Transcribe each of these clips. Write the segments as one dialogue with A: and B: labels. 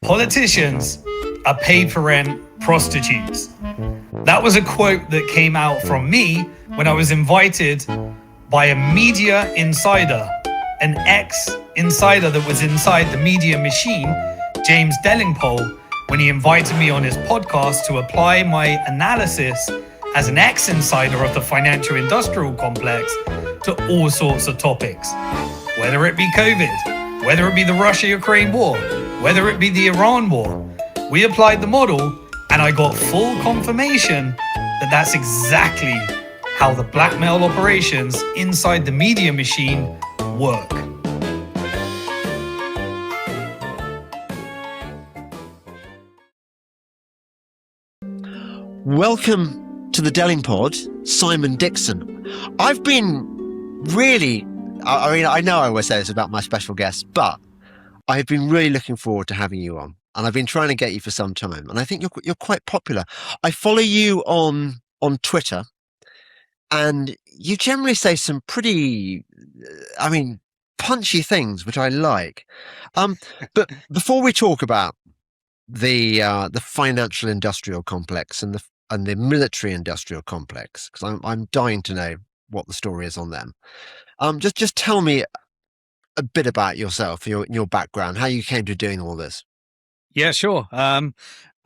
A: Politicians are paid-for-rent prostitutes. That was a quote that came out from me when I was invited by a media insider, an ex-insider that was inside the media machine, James Delingpole, when he invited me on his podcast to apply my analysis as an ex-insider of the financial industrial complex to all sorts of topics. Whether it be COVID, whether it be the Russia-Ukraine war, whether it be the Iran war, we applied the model and I got full confirmation that that's exactly how the blackmail operations inside the media machine work.
B: Welcome to the Delingpod, Simon Dixon. I've been really, I know I always say this about my special guests, but I have been really looking forward to having you on, and I've been trying to get you for some time, and I think you're quite popular. I follow you on Twitter, and you generally say some pretty, punchy things, which I like. But before we talk about the financial industrial complex and the military industrial complex, because I'm dying to know what the story is on them. Just tell me a bit about yourself, your background, how you came to doing all this.
A: Yeah, sure. I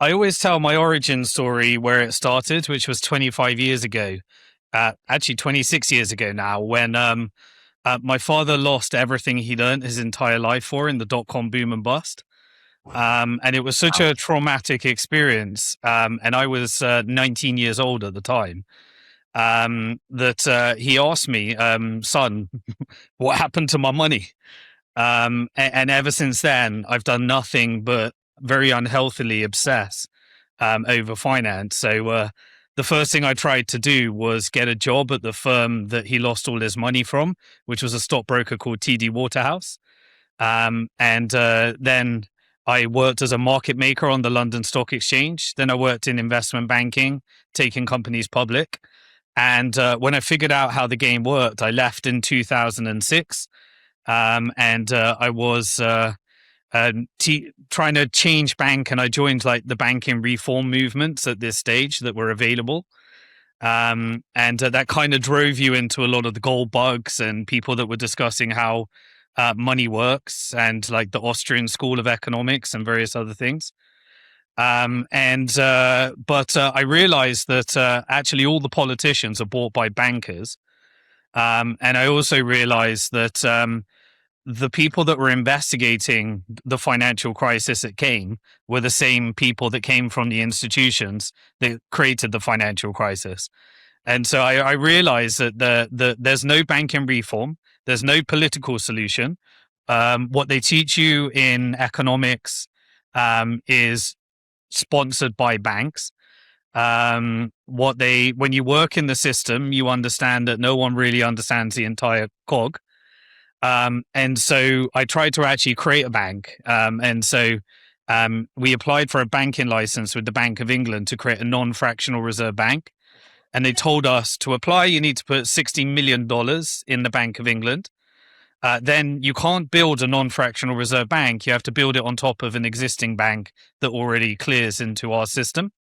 A: always tell my origin story where it started, which was 25 years ago, actually 26 years ago now, when my father lost everything he'd earned his entire life for in the dot-com boom and bust. And it was such a traumatic experience. And I was 19 years old at the time. That he asked me, son, what happened to my money? And ever since then, I've done nothing but very unhealthily obsess over finance. So the first thing I tried to do was get a job at the firm that he lost all his money from, which was a stockbroker called TD Waterhouse. And then I worked as a market maker on the London Stock Exchange. Then I worked in investment banking, taking companies public. And when I figured out how the game worked, I left in 2006. And I was trying to change bank, and I joined like the banking reform movements at this stage that were available. And that kind of drove you into a lot of the gold bugs and people that were discussing how money works, and like the Austrian School of Economics and various other things. But I realized that actually all the politicians are bought by bankers. And I also realized that the people that were investigating the financial crisis that came were the same people that came from the institutions that created the financial crisis. And so I realized that there's no banking reform, there's no political solution. What they teach you in economics is sponsored by banks. When you work in the system, you understand that no one really understands the entire cog. And so I tried to actually create a bank. We applied for a banking license with the Bank of England to create a non-fractional reserve bank. And they told us to apply, you need to put $60 million in the Bank of England. Then you can't build a non-fractional reserve bank. You have to build it on top of an existing bank that already clears into our system.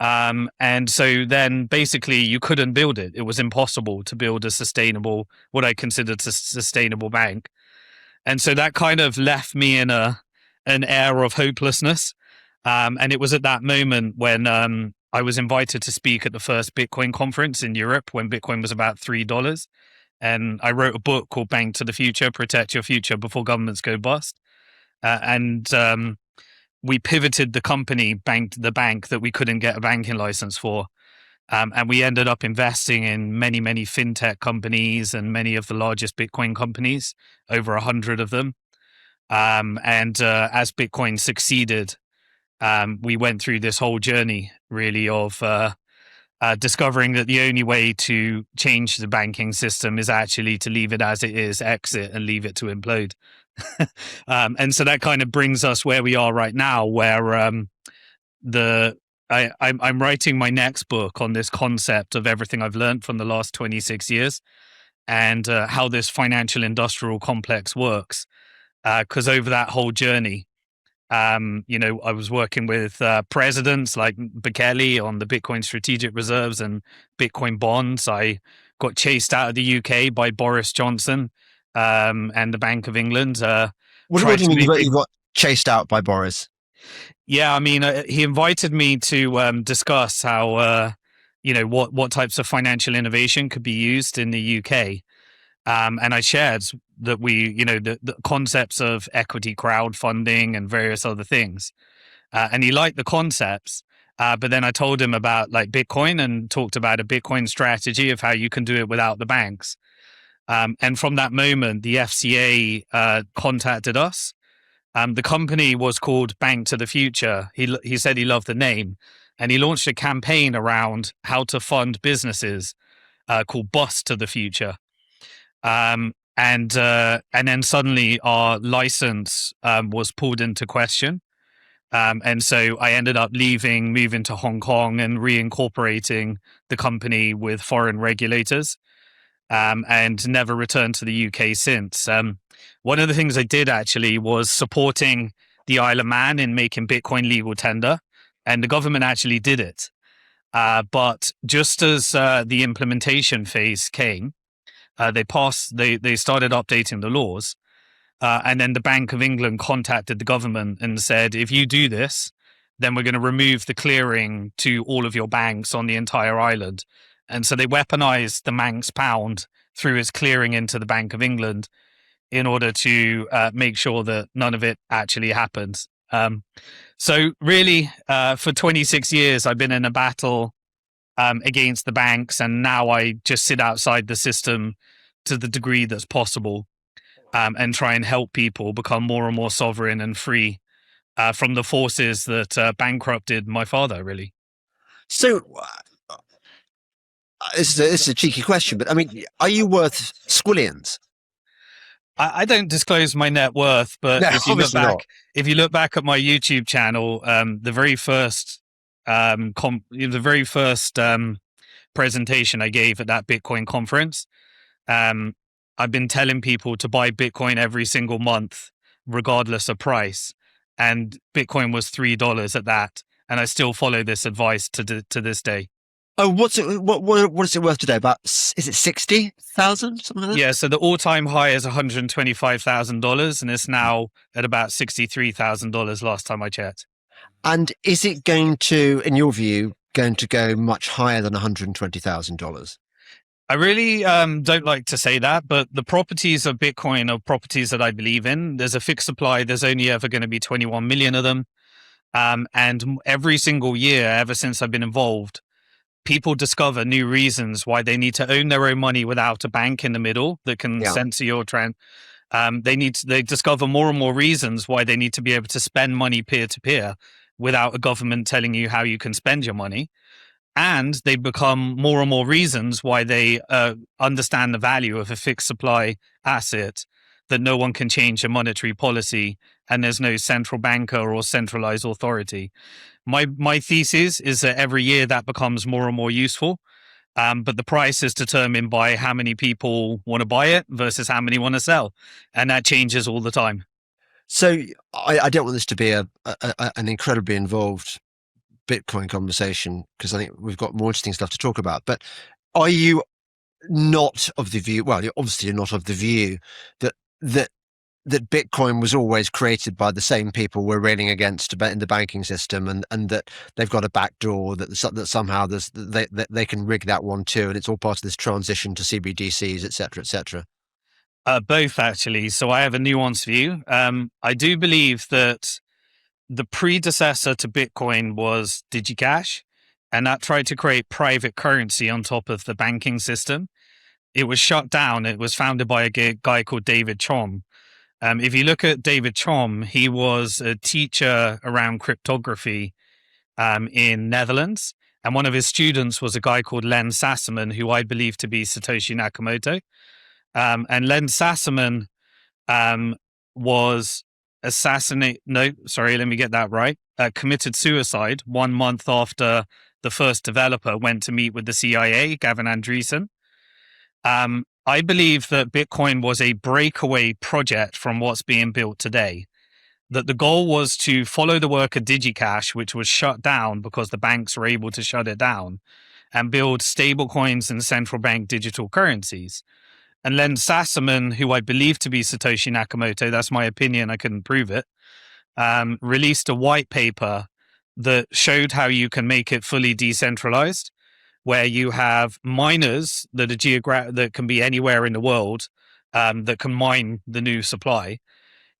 A: And so then basically you couldn't build it. It was impossible to build a sustainable, what I considered a sustainable bank. And so that kind of left me in an air of hopelessness. And it was at that moment when I was invited to speak at the first Bitcoin conference in Europe when Bitcoin was about $3. And I wrote a book called Bank to the Future, Protect Your Future Before Governments Go Bust. We pivoted the company, the bank that we couldn't get a banking license for. And we ended up investing in many, many fintech companies and many of the largest Bitcoin companies, over 100 of them. As Bitcoin succeeded, we went through this whole journey really of discovering that the only way to change the banking system is actually to leave it as it is, exit, and leave it to implode. And so that kind of brings us where we are right now, where I'm writing my next book on this concept of everything I've learned from the last 26 years and how this financial industrial complex works. Because over that whole journey, I was working with presidents like Bukele on the Bitcoin strategic reserves and Bitcoin bonds. I got chased out of the UK by Boris Johnson and the Bank of England.
B: What
A: Tried
B: do you
A: to
B: mean
A: make
B: you got chased out by Boris?
A: Yeah, I mean, he invited me to discuss how, what types of financial innovation could be used in the UK. And I shared that the concepts of equity crowdfunding and various other things. And he liked the concepts. But then I told him about like Bitcoin and talked about a Bitcoin strategy of how you can do it without the banks. And from that moment, the FCA contacted us. The company was called Bank to the Future. He said he loved the name, and he launched a campaign around how to fund businesses called Bus to the Future. And then suddenly our license was pulled into question. And so I ended up leaving, moving to Hong Kong, and reincorporating the company with foreign regulators, and never returned to the UK since. One of the things I did actually was supporting the Isle of Man in making Bitcoin legal tender, and the government actually did it. But just as the implementation phase came, they started updating the laws. And then the Bank of England contacted the government and said, if you do this, then we're going to remove the clearing to all of your banks on the entire island. And so they weaponized the Manx pound through its clearing into the Bank of England in order to make sure that none of it actually happened. So really, for 26 years, I've been in a battle against the banks, and now I just sit outside the system to the degree that's possible, and try and help people become more and more sovereign and free from the forces that bankrupted my father, really.
B: So this is a cheeky question, but I mean, are you worth squillions?
A: I don't disclose my net worth, but
B: No, obviously not.
A: if you look back at my YouTube channel, the very first presentation I gave at that Bitcoin conference, um, I've been telling people to buy Bitcoin every single month, regardless of price, and Bitcoin was $3 at that, and I still follow this advice to this day.
B: Oh, what is it worth today? About, is it 60,000, something like that?
A: Yeah, so the all-time high is $125,000, and it's now at about $63,000 last time I checked.
B: And is it going to, in your view, going to go much higher than $120,000?
A: I really don't like to say that, but the properties of Bitcoin are properties that I believe in. There's a fixed supply. There's only ever going to be 21 million of them. And every single year, ever since I've been involved, people discover new reasons why they need to own their own money without a bank in the middle that can
B: Yeah.
A: censor your they discover more and more reasons why they need to be able to spend money peer to peer without a government telling you how you can spend your money. And they become more and more reasons why they understand the value of a fixed supply asset, that no one can change a monetary policy, and there's no central banker or centralized authority. My thesis is that every year that becomes more and more useful, but the price is determined by how many people want to buy it versus how many want to sell, and that changes all the time.
B: So I don't want this to be an incredibly involved Bitcoin conversation, because I think we've got more interesting stuff to talk about. But are you not of the view? Well, you're obviously not of the view that that Bitcoin was always created by the same people we're railing against in the banking system, and that they've got a backdoor that somehow they can rig that one too, and it's all part of this transition to CBDCs, etc., etc.
A: Both, actually. So I have a nuanced view. I do believe that the predecessor to Bitcoin was DigiCash, and that tried to create private currency on top of the banking system. It was shut down. It was founded by a guy called David Chom. If you look at David Chom, he was a teacher around cryptography in Netherlands, and one of his students was a guy called Len Sassaman, who I believe to be Satoshi Nakamoto. And Len Sassaman was assassinated. No, sorry, let me get that right. Committed suicide 1 month after the first developer went to meet with the CIA, Gavin Andresen. I believe that Bitcoin was a breakaway project from what's being built today. that the goal was to follow the work of DigiCash, which was shut down because the banks were able to shut it down, and build stable coins and central bank digital currencies. And Len Sassaman, who I believe to be Satoshi Nakamoto, that's my opinion, I couldn't prove it, released a white paper that showed how you can make it fully decentralized, where you have miners that are that can be anywhere in the world, that can mine the new supply.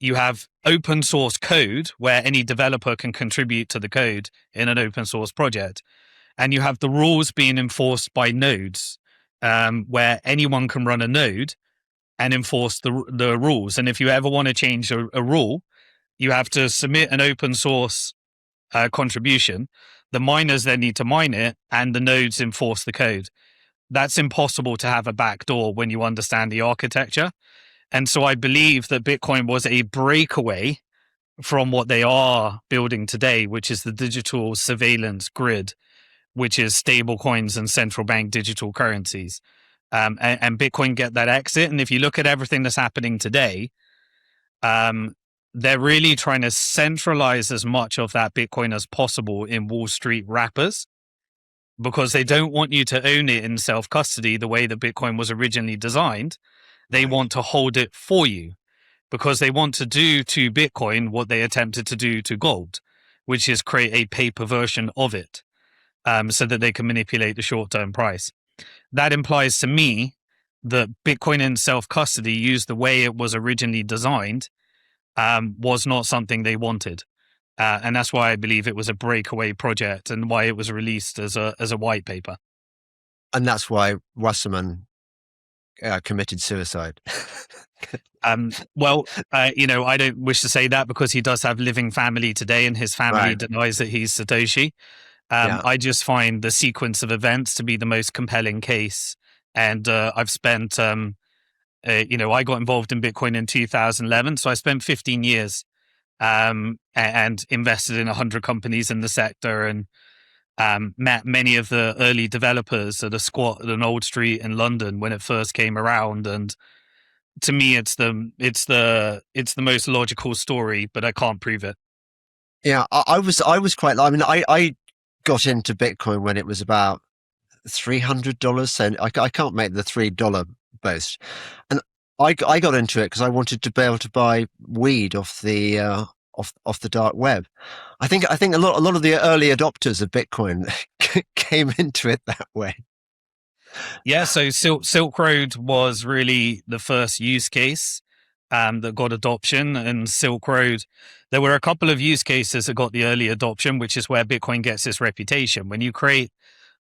A: You have open source code where any developer can contribute to the code in an open source project. And you have the rules being enforced by nodes, where anyone can run a node and enforce the rules. And if you ever want to change a rule, you have to submit an open source contribution. The miners then need to mine it, and the nodes enforce the code. That's impossible to have a backdoor when you understand the architecture. And so I believe that Bitcoin was a breakaway from what they are building today, which is the digital surveillance grid, which is stable coins and central bank digital currencies. And Bitcoin get that exit. And if you look at everything that's happening today, they're really trying to centralize as much of that Bitcoin as possible in Wall Street wrappers, because they don't want you to own it in self-custody the way that Bitcoin was originally designed. They want to hold it for you, because they want to do to Bitcoin what they attempted to do to gold, which is create a paper version of it, so that they can manipulate the short-term price. That implies to me that Bitcoin in self-custody, used the way it was originally designed, was not something they wanted. And that's why I believe it was a breakaway project and why it was released as a white paper.
B: And that's why Wasserman committed suicide.
A: Well, I don't wish to say that, because he does have living family today, and his family denies that he's Satoshi. I just find the sequence of events to be the most compelling case. And I've spent, I got involved in Bitcoin in 2011. So I spent 15 years and invested in 100 companies in the sector, and met many of the early developers at a squat at an old street in London when it first came around. And to me, it's the most logical story, but I can't prove it.
B: Yeah, I was quite. I mean, I got into Bitcoin when it was about $300. So I can't make the $3 boast, and I got into it because I wanted to be able to buy weed off the off the dark web. I think a lot of the early adopters of Bitcoin came into it that way.
A: Yeah, so Silk Road was really the first use case that got adoption. And Silk Road, there were a couple of use cases that got the early adoption, which is where Bitcoin gets its reputation. When you create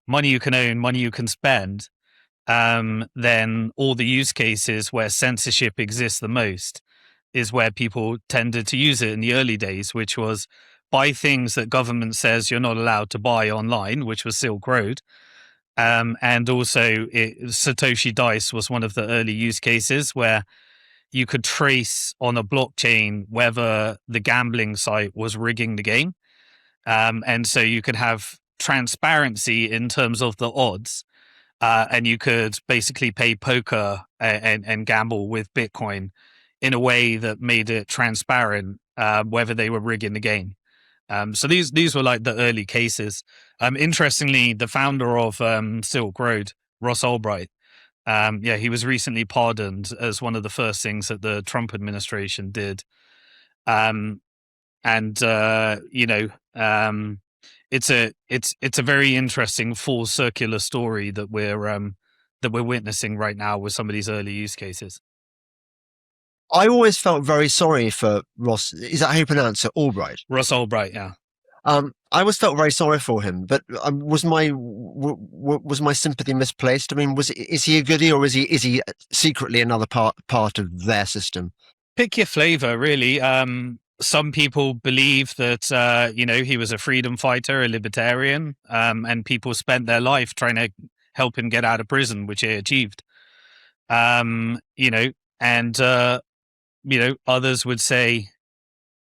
A: money you can own, money you can spend, then all the use cases where censorship exists the most is where people tended to use it in the early days, which was buy things that government says you're not allowed to buy online, which was Silk Road. And also Satoshi Dice was one of the early use cases where you could trace on a blockchain whether the gambling site was rigging the game. And so you could have transparency in terms of the odds. And you could basically play poker and gamble with Bitcoin in a way that made it transparent whether they were rigging the game. So these were like the early cases. Interestingly, the founder of Silk Road, Ross Ulbright, he was recently pardoned as one of the first things that the Trump administration did. It's a very interesting full circular story that we're witnessing right now with some of these early use cases.
B: I always felt very sorry for Ross. Is that how you pronounce it? Albright.
A: Ross Ulbright, yeah.
B: I always felt very sorry for him, but was my sympathy misplaced? I mean, is he a goodie, or is he secretly another part of their system?
A: Pick your flavor, really. Some people believe that he was a freedom fighter, a libertarian, and people spent their life trying to help him get out of prison, which he achieved. Others would say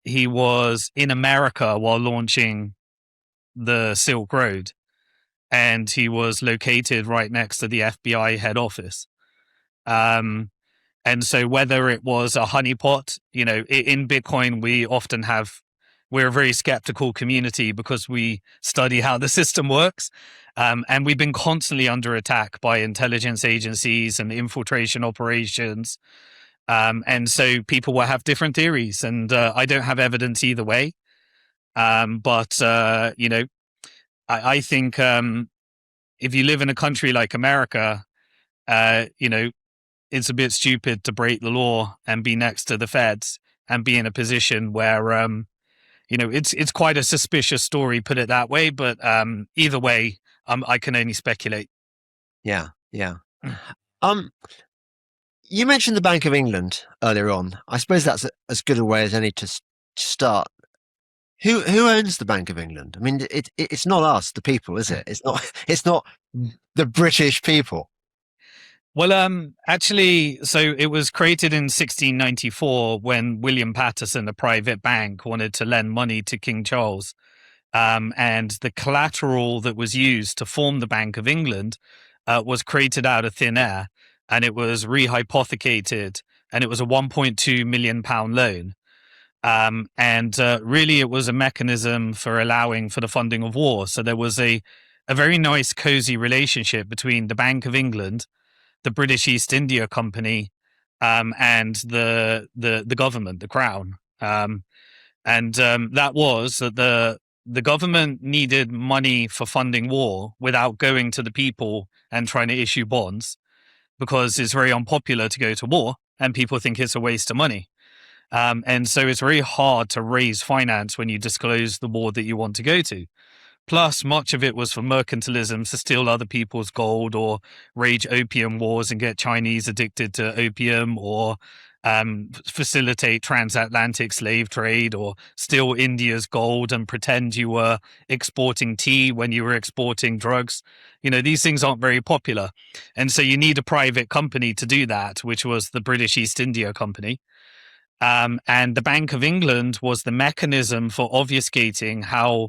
A: he was in America while launching the Silk Road, and he was located right next to the FBI head office. And so whether it was a honeypot, in Bitcoin, we're a very skeptical community because we study how the system works. And we've been constantly under attack by intelligence agencies and infiltration operations. And so people will have different theories, and I don't have evidence either way. But I think if you live in a country like America, it's a bit stupid to break the law and be next to the feds and be in a position where, it's quite a suspicious story, put it that way. But either way, I can only speculate.
B: Yeah, yeah. You mentioned the Bank of England earlier on. I suppose that's as good a way as any to start. Who owns the Bank of England? I mean, it's not us, the people, is it? It's not the British people.
A: Well, actually, so it was created in 1694 when William Paterson, a private bank, wanted to lend money to King Charles. And the collateral that was used to form the Bank of England was created out of thin air, and it was rehypothecated, and it was a £1.2 million loan. And really, it was a mechanism for allowing for the funding of war. So there was a very nice, cozy relationship between the Bank of England, the British East India Company, and the government, the Crown. That was that the government needed money for funding war without going to the people and trying to issue bonds, because it's very unpopular to go to war and people think it's a waste of money. And so it's very hard to raise finance when you disclose the war that you want to go to. Plus, much of it was for mercantilism, to steal other people's gold or wage opium wars and get Chinese addicted to opium, or facilitate transatlantic slave trade, or steal India's gold and pretend you were exporting tea when you were exporting drugs. These things aren't very popular. And so you need a private company to do that, which was the British East India Company. And the Bank of England was the mechanism for obfuscating how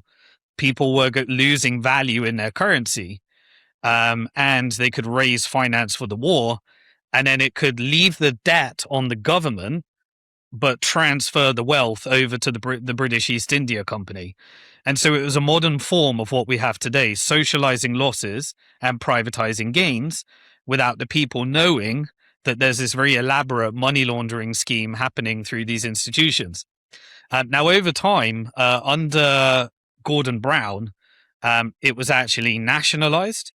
A: people were losing value in their currency, and they could raise finance for the war, and then it could leave the debt on the government, but transfer the wealth over to the British East India Company. And so it was a modern form of what we have today, socializing losses and privatizing gains without the people knowing that there's this very elaborate money laundering scheme happening through these institutions. Now, over time, under Gordon Brown, it was actually nationalized.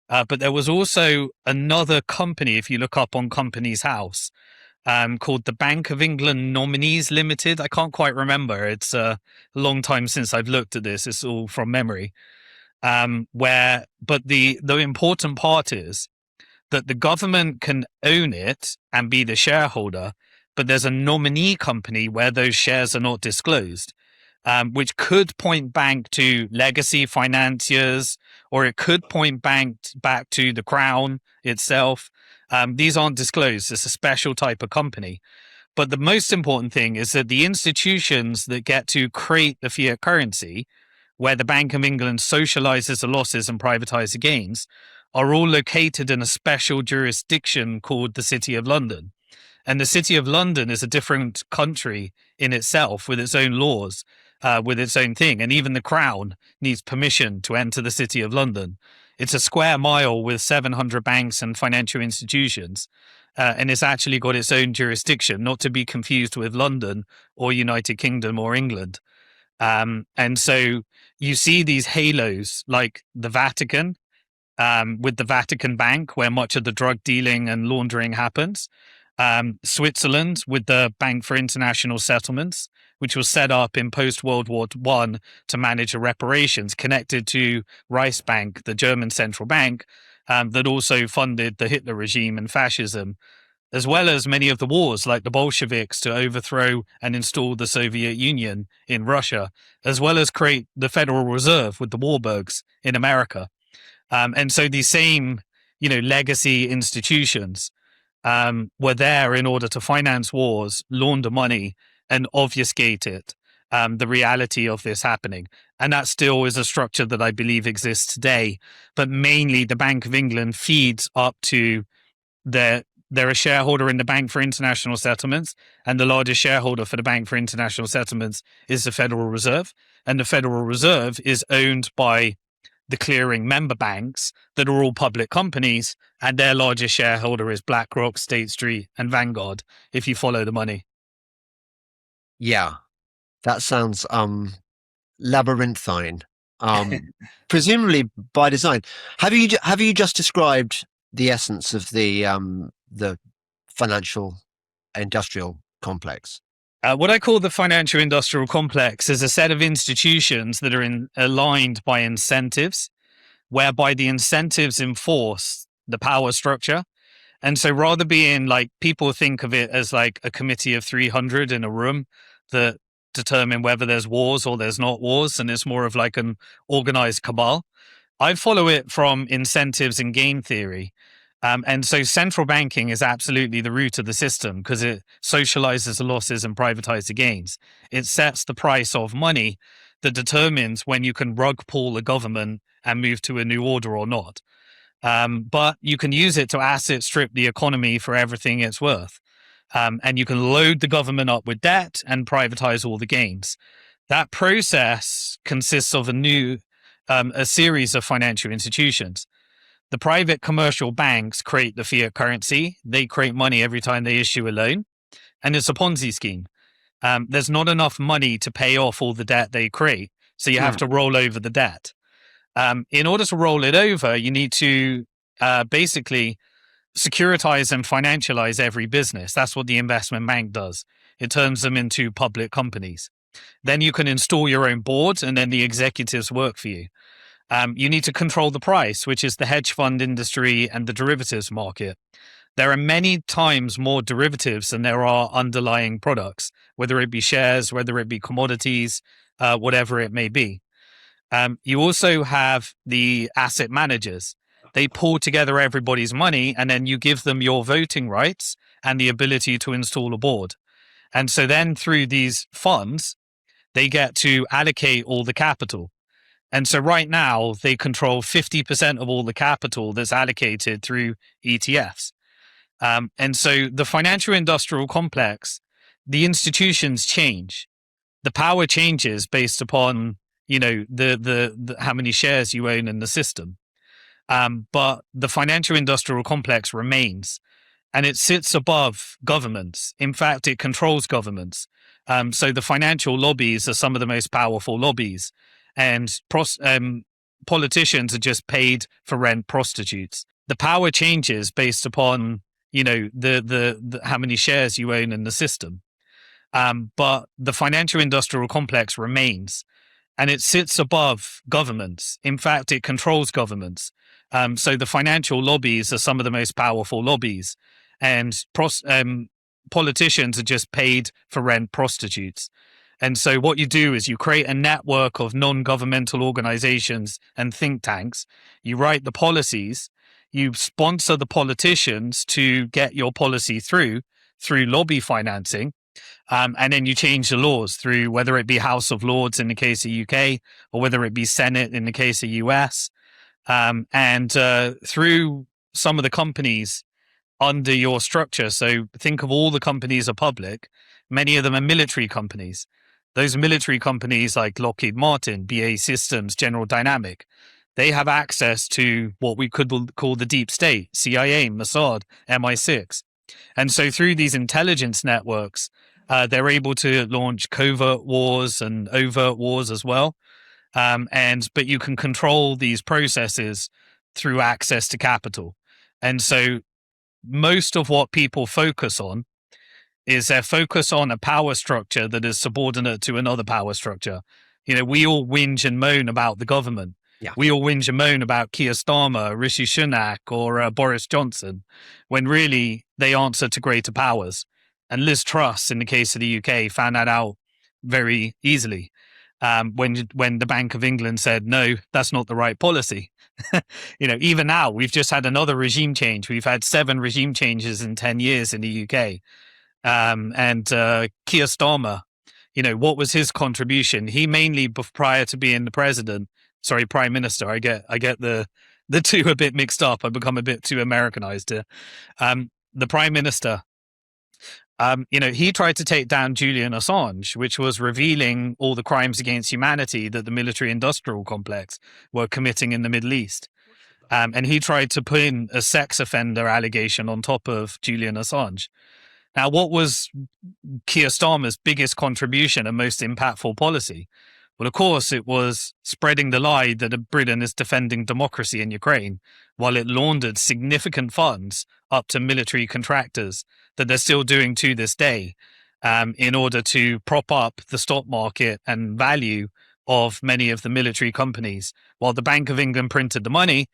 A: But there was also another company, if you look up on Companies House, called the Bank of England Nominees Limited. I can't quite remember. It's a long time since I've looked at this. It's all from memory. But the important part is that the government can own it and be the shareholder, but there's a nominee company where those shares are not disclosed, which could point back to legacy financiers, or it could point back to the Crown itself. These aren't disclosed. It's a special type of company. But the most important thing is that the institutions that get to create the fiat currency, where the Bank of England socializes the losses and privatizes the gains, are all located in a special jurisdiction called the City of London. And the City of London is a different country in itself, with its own laws, with its own thing. And even the Crown needs permission to enter the City of London. It's a square mile with 700 banks and financial institutions. And it's actually got its own jurisdiction, not to be confused with London or United Kingdom or England. And so you see these halos like the Vatican, with the Vatican Bank, where much of the drug dealing and laundering happens. Switzerland with the Bank for International Settlements, which was set up in post-World War I to manage the reparations, connected to Reichsbank, the German central bank, that also funded the Hitler regime and fascism, as well as many of the wars, like the Bolsheviks to overthrow and install the Soviet Union in Russia, as well as create the Federal Reserve with the Warburgs in America. And so these same, legacy institutions were there in order to finance wars, launder money, and obfuscate it, the reality of this happening. And that still is a structure that I believe exists today. But mainly the Bank of England feeds up to the they're a shareholder in the Bank for International Settlements, and the largest shareholder for the Bank for International Settlements is the Federal Reserve. And the Federal Reserve is owned by the clearing member banks that are all public companies, and their largest shareholder is BlackRock, State Street, and Vanguard, if you follow the money.
B: Yeah, that sounds labyrinthine. Presumably by design. Have you just described the essence of the financial industrial complex?
A: What I call the financial industrial complex is a set of institutions that are aligned by incentives, whereby the incentives enforce the power structure. And so rather being like, people think of it as like a committee of 300 in a room that determine whether there's wars or there's not wars, and it's more of like an organized cabal. I follow it from incentives and game theory. And so central banking is absolutely the root of the system because it socializes the losses and privatizes the gains. It sets the price of money that determines when you can rug pull a government and move to a new order or not. But you can use it to asset strip the economy for everything it's worth. And you can load the government up with debt and privatize all the gains. That process consists of a series of financial institutions. The private commercial banks create the fiat currency. They create money every time they issue a loan. And it's a Ponzi scheme. There's not enough money to pay off all the debt they create. So you have to roll over the debt. In order to roll it over, you need to basically securitize and financialize every business. That's what the investment bank does. It turns them into public companies. Then you can install your own board, and then the executives work for you. You need to control the price, which is the hedge fund industry and the derivatives market. There are many times more derivatives than there are underlying products, whether it be shares, whether it be commodities, whatever it may be. You also have the asset managers. They pull together everybody's money, and then you give them your voting rights and the ability to install a board. And so then through these funds, they get to allocate all the capital. And so right now, they control 50% of all the capital that's allocated through ETFs. And so the financial industrial complex, the institutions change. The power changes based upon, the how many shares you own in the system. But the financial industrial complex remains, and it sits above governments. In fact, it controls governments. So the financial lobbies are some of the most powerful lobbies, and politicians are just paid for rent prostitutes. The power changes based upon, the how many shares you own in the system. But the financial industrial complex remains, and it sits above governments. In fact, it controls governments. So the financial lobbies are some of the most powerful lobbies, and politicians are just paid for rent prostitutes. And so what you do is you create a network of non-governmental organizations and think tanks. You write the policies, you sponsor the politicians to get your policy through lobby financing. And then you change the laws through whether it be House of Lords in the case of UK or whether it be Senate in the case of US. And through some of the companies under your structure. So think of all the companies are public. Many of them are military companies. Those military companies like Lockheed Martin, BAE Systems, General Dynamic, they have access to what we could call the deep state, CIA, Mossad, MI6. And so through these intelligence networks, they're able to launch covert wars and overt wars as well. But you can control these processes through access to capital. And so most of what people focus on is their focus on a power structure that is subordinate to another power structure. We all whinge and moan about the government.
B: Yeah.
A: We all whinge and moan about Keir Starmer, Rishi Sunak, or Boris Johnson, when really they answer to greater powers. And Liz Truss, in the case of the UK, found that out very easily when the Bank of England said, no, that's not the right policy. Even now, we've just had another regime change. We've had 7 regime changes in 10 years in the UK. And Keir Starmer, what was his contribution? He mainly, prior to being the Prime Minister, I get the two a bit mixed up. I become a bit too Americanized here. the prime minister, he tried to take down Julian Assange, which was revealing all the crimes against humanity that the military-industrial complex were committing in the Middle East. And he tried to put in a sex offender allegation on top of Julian Assange. Now, what was Keir Starmer's biggest contribution and most impactful policy? Well, of course, it was spreading the lie that Britain is defending democracy in Ukraine, while it laundered significant funds up to military contractors that they're still doing to this day, in order to prop up the stock market and value of many of the military companies. While the Bank of England printed the money,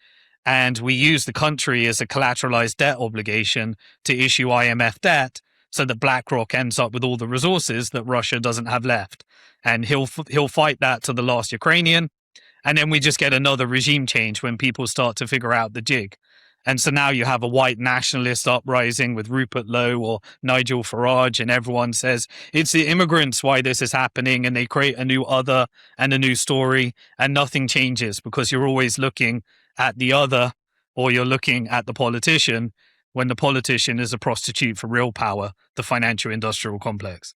A: and we used the country as a collateralized debt obligation to issue IMF debt, so that BlackRock ends up with all the resources that Russia doesn't have left. And he'll fight that to the last Ukrainian. And then we just get another regime change when people start to figure out the jig. And so now you have a white nationalist uprising with Rupert Lowe or Nigel Farage, and everyone says it's the immigrants why this is happening, and they create a new other and a new story, and nothing changes because you're always looking at the other, or you're looking at the politician, when the politician is a prostitute for real power, the financial industrial complex.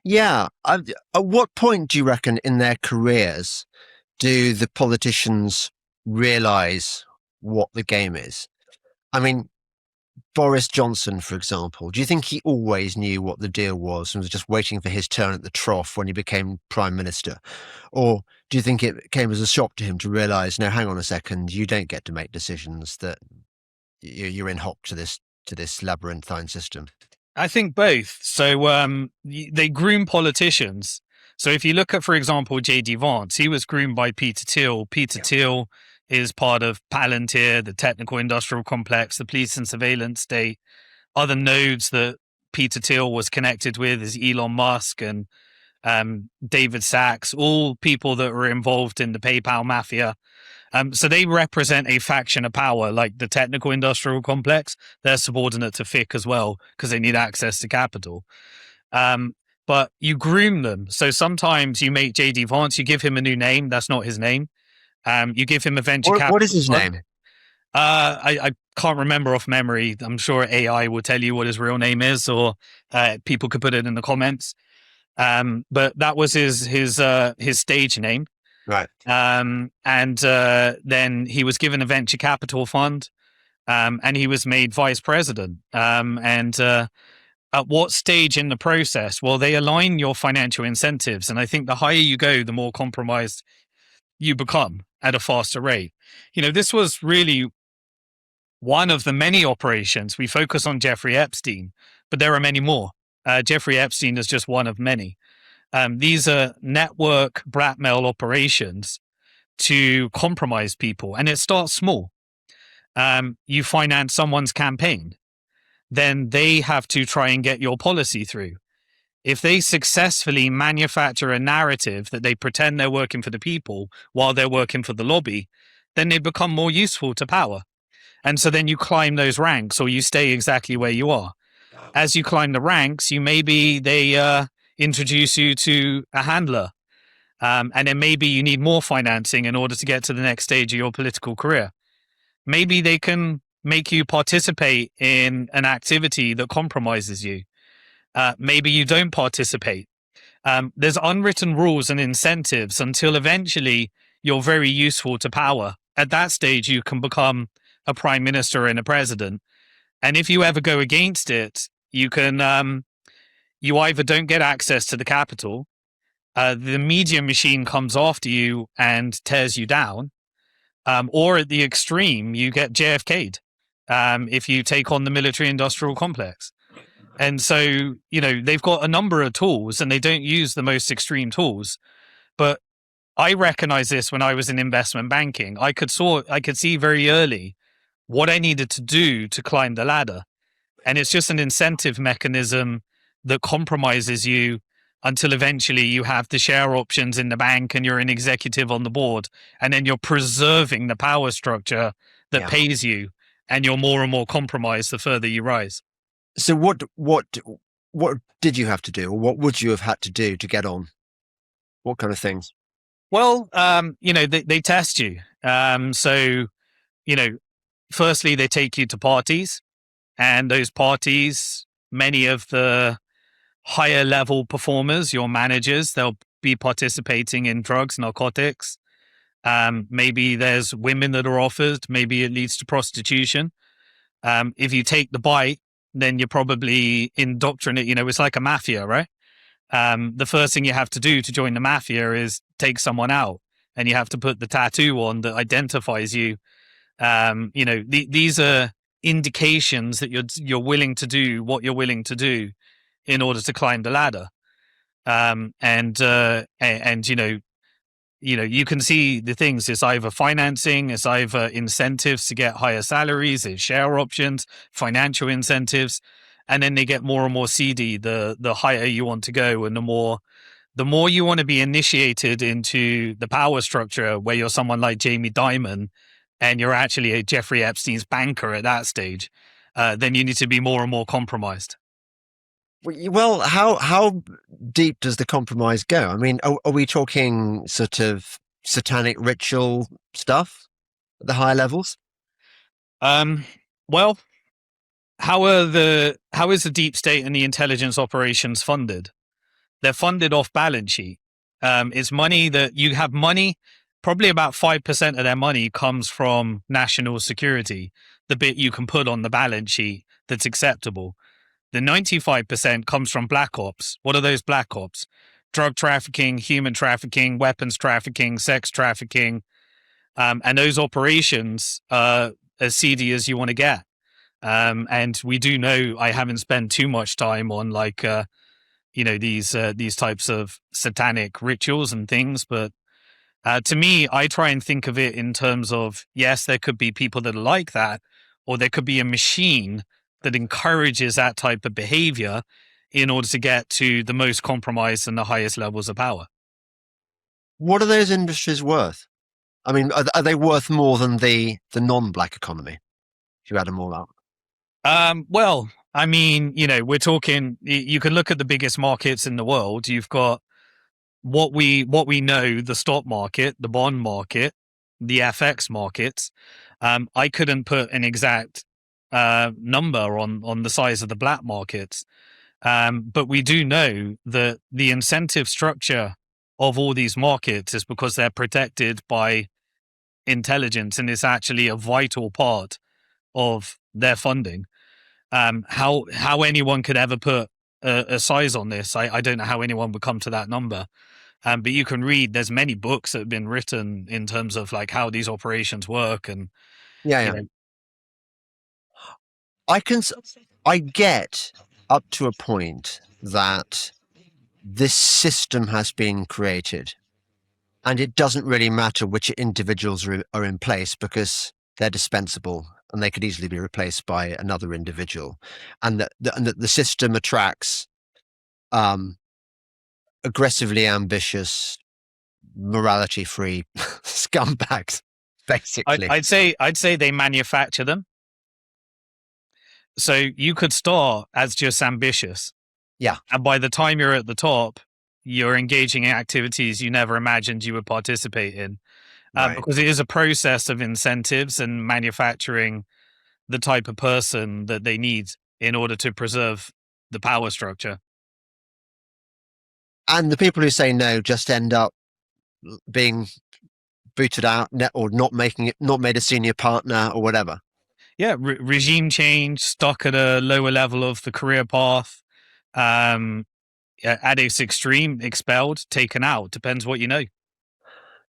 B: Yeah. At what point do you reckon in their careers do the politicians realize what the game is? I mean, Boris Johnson, for example, do you think he always knew what the deal was and was just waiting for his turn at the trough when he became prime minister? Or do you think it came as a shock to him to realize, no, hang on a second, you don't get to make decisions, that you're in hock to this labyrinthine system?
A: I think both. So they groom politicians. So if you look at, for example, J.D. Vance, he was groomed by Peter Thiel. Peter Thiel is part of Palantir, the technical industrial complex, the police and surveillance state. Other nodes that Peter Thiel was connected with is Elon Musk and David Sachs, all people that were involved in the PayPal mafia. So they represent a faction of power, like the technical industrial complex. They're subordinate to FIC as well because they need access to capital. But you groom them. So sometimes you make J.D. Vance, you give him a new name. That's not his name. You give him a venture capital.
B: What is his name?
A: I can't remember off memory. I'm sure AI will tell you what his real name is, or people could put it in the comments. But that was his stage name.
B: Right.
A: And then he was given a venture capital fund, and he was made vice president. At what stage in the process? Well, they align your financial incentives. And I think the higher you go, the more compromised you become at a faster rate. This was really one of the many operations. We focus on Jeffrey Epstein, but there are many more. Jeffrey Epstein is just one of many. These are network blackmail operations to compromise people, and it starts small. You finance someone's campaign, then they have to try and get your policy through. If they successfully manufacture a narrative that they pretend they're working for the people while they're working for the lobby, then they become more useful to power. And so then you climb those ranks, or you stay exactly where you are. As you climb the ranks, they introduce you to a handler. And then maybe you need more financing in order to get to the next stage of your political career. Maybe they can make you participate in an activity that compromises you. Maybe you don't participate. There's unwritten rules and incentives until eventually you're very useful to power. At that stage, you can become a prime minister and a president. And if you ever go against it, you can, you either don't get access to the capital, the media machine comes after you and tears you down, or at the extreme, you get JFK'd if you take on the military industrial complex. And so, they've got a number of tools and they don't use the most extreme tools. But I recognize this when I was in investment banking. I could see very early what I needed to do to climb the ladder. And it's just an incentive mechanism that compromises you until eventually you have the share options in the bank and you're an executive on the board. And then you're preserving the power structure that pays you, and you're more and more compromised the further you rise.
B: So what did you have to do, or what would you have had to do to get on? What kind of things?
A: Well, they test you. So, firstly, they take you to parties. And those parties, many of the higher level performers, your managers, they'll be participating in drugs, narcotics. Maybe there's women that are offered. Maybe it leads to prostitution. If you take the bite, then you're probably indoctrinate. It's like a mafia, right? The first thing you have to do to join the mafia is take someone out, and you have to put the tattoo on that identifies you. These are indications that you're willing to do what you're willing to do in order to climb the ladder. And you can see the things. It's either financing, it's either incentives to get higher salaries, it's share options, financial incentives, and then they get more and more seedy the higher you want to go, and the more you want to be initiated into the power structure, where you're someone like Jamie Dimon and you're actually a Jeffrey Epstein's banker at that stage, then you need to be more and more compromised.
B: Well, how deep does the compromise go? I mean, are we talking sort of satanic ritual stuff at the higher levels?
A: Well, how is the deep state and the intelligence operations funded? They're funded off balance sheet. It's money that you have money. Probably about 5% of their money comes from national security, the bit you can put on the balance sheet that's acceptable. The 95% comes from black ops. What are those black ops? Drug trafficking, human trafficking, weapons trafficking, sex trafficking. And those operations are as seedy as you want to get. And we do know, I haven't spent too much time on these types of satanic rituals and things. But to me, I try and think of it in terms of, yes, there could be people that are like that, or there could be a machine that encourages that type of behavior in order to get to the most compromised and the highest levels of power.
B: What are those industries worth? I mean, are they worth more than the non-black economy, if you add them all up?
A: Well, I mean, we're talking, you can look at the biggest markets in the world. You've got what we know, the stock market, the bond market, the FX markets. I couldn't put an exact number on the size of the black markets. But we do know that the incentive structure of all these markets is because they're protected by intelligence, and it's actually a vital part of their funding. How anyone could ever put a size on this, I don't know how anyone would come to that number. But you can read, there's many books that have been written in terms of like how these operations work. And
B: Yeah. I get up to a point that this system has been created, and it doesn't really matter which individuals are in place, because they're dispensable and they could easily be replaced by another individual, and that the system attracts aggressively ambitious, morality-free scumbags, basically.
A: I'd say they manufacture them. So you could start as just ambitious.
B: Yeah.
A: And by the time you're at the top, you're engaging in activities you never imagined you would participate in.
B: Right.
A: Because it is a process of incentives and manufacturing the type of person that they need in order to preserve the power structure.
B: And the people who say no just end up being booted out, or not made a senior partner or whatever.
A: Yeah, regime change, stuck at a lower level of the career path, at its extreme, expelled, taken out. Depends what you know.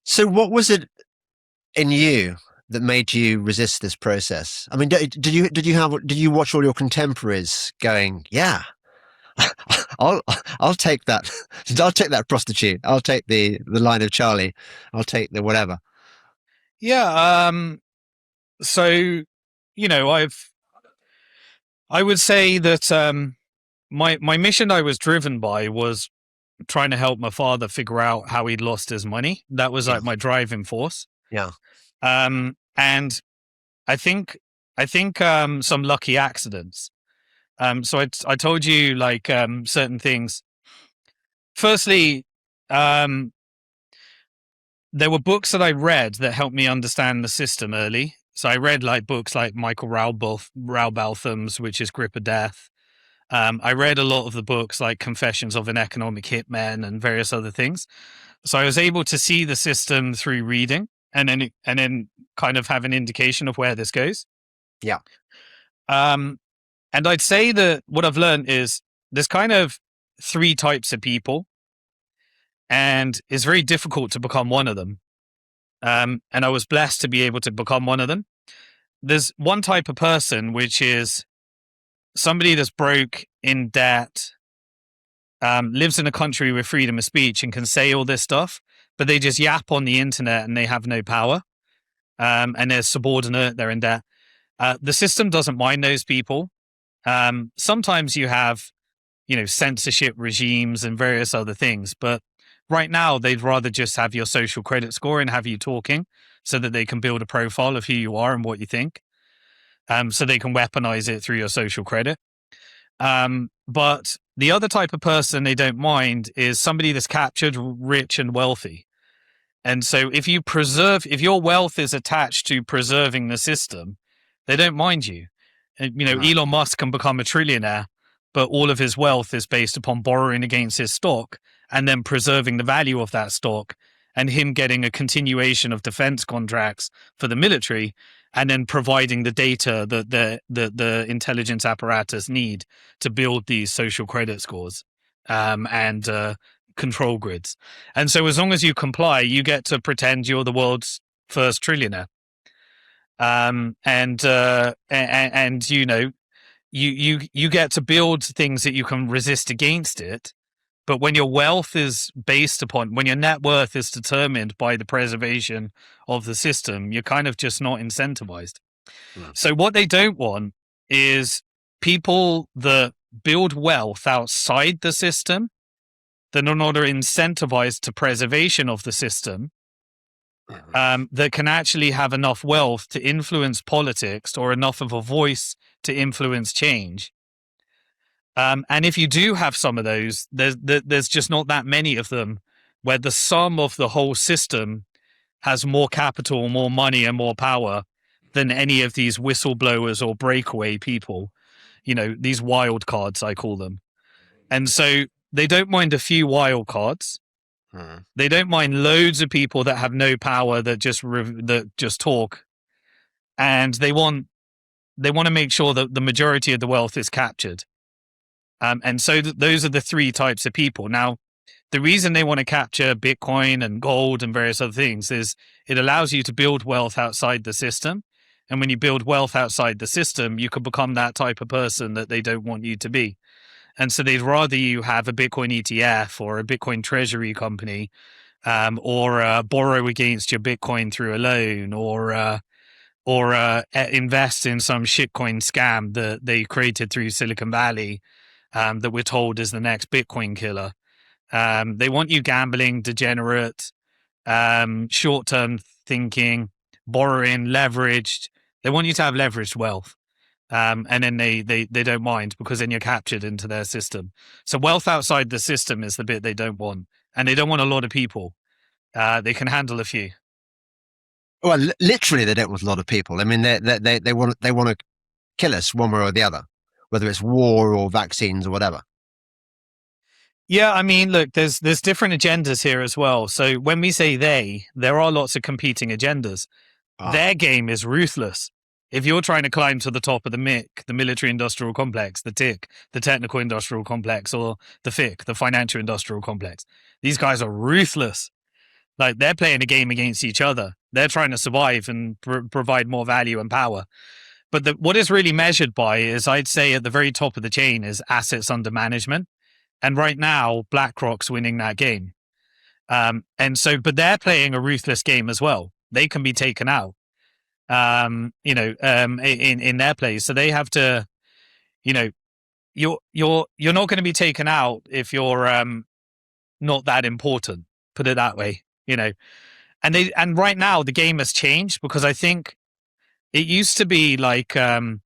B: So what was it in you that made you resist this process? I mean, did you watch all your contemporaries going, yeah, I'll take that. I'll take that prostitute. I'll take the line of Charlie. I'll take the whatever.
A: Yeah. So, I would say that my mission I was driven by was trying to help my father figure out how he'd lost his money. That was like my driving force.
B: Yeah.
A: And I think some lucky accidents. So I told you like certain things. Firstly, there were books that I read that helped me understand the system early. So I read like books like Michael Rowbotham's, which is Grip of Death. I read a lot of the books like Confessions of an Economic Hitman and various other things. So I was able to see the system through reading, and then kind of have an indication of where this goes.
B: Yeah.
A: Um, and I'd say that what I've learned is there's kind of three types of people, and it's very difficult to become one of them. And I was blessed to be able to become one of them. There's one type of person, which is somebody that's broke, in debt, lives in a country with freedom of speech and can say all this stuff, but they just yap on the internet and they have no power. And they're subordinate, they're in debt. The system doesn't mind those people. Sometimes you have, censorship regimes and various other things, but right now they'd rather just have your social credit score and have you talking so that they can build a profile of who you are and what you think. So they can weaponize it through your social credit. But the other type of person they don't mind is somebody that's captured, rich and wealthy. And so if your wealth is attached to preserving the system, they don't mind you. And,
B: Right.
A: Elon Musk can become a trillionaire, but all of his wealth is based upon borrowing against his stock and then preserving the value of that stock, and him getting a continuation of defense contracts for the military, and then providing the data that the intelligence apparatus need to build these social credit scores, and control grids. And so as long as you comply, you get to pretend you're the world's first trillionaire. And you get to build things that you can resist against it. But when your wealth is when your net worth is determined by the preservation of the system, you're kind of just not incentivized.
B: Right.
A: So what they don't want is people that build wealth outside the system, that are not incentivized to preservation of the system, that can actually have enough wealth to influence politics or enough of a voice to influence change. And if you do have some of those, there's just not that many of them, where the sum of the whole system has more capital, more money, and more power than any of these whistleblowers or breakaway people. These wild cards, I call them. And so they don't mind a few wild cards. They don't mind loads of people that have no power, that just talk, and they want to make sure that the majority of the wealth is captured. And so those are the three types of people. Now, the reason they want to capture Bitcoin and gold and various other things is it allows you to build wealth outside the system. And when you build wealth outside the system, you can become that type of person that they don't want you to be. And so they'd rather you have a Bitcoin ETF or a Bitcoin treasury company, or borrow against your Bitcoin through a loan, or invest in some shitcoin scam that they created through Silicon Valley, that we're told is the next Bitcoin killer. They want you gambling, degenerate, short-term thinking, borrowing, leveraged. They want you to have leveraged wealth. And then they don't mind, because then you're captured into their system. So wealth outside the system is the bit they don't want. And they don't want a lot of people. They can handle a few.
B: Well, literally, they don't want a lot of people. I mean, they want to kill us one way or the other, whether it's war or vaccines or whatever.
A: Yeah, I mean, look, there's different agendas here as well. So when we say there are lots of competing agendas. Their game is ruthless. If you're trying to climb to the top of the MIC, the military industrial complex, the TIC, the technical industrial complex, or the FIC, the financial industrial complex, these guys are ruthless. Like, they're playing a game against each other. They're trying to survive and provide more value and power. But what is really measured by is, I'd say at the very top of the chain, is assets under management. And right now, BlackRock's winning that game. But they're playing a ruthless game as well. They can be taken out, in their place. So they have to, you're not going to be taken out if you're not that important. Put it that way, And right now the game has changed, because I think it used to be like, the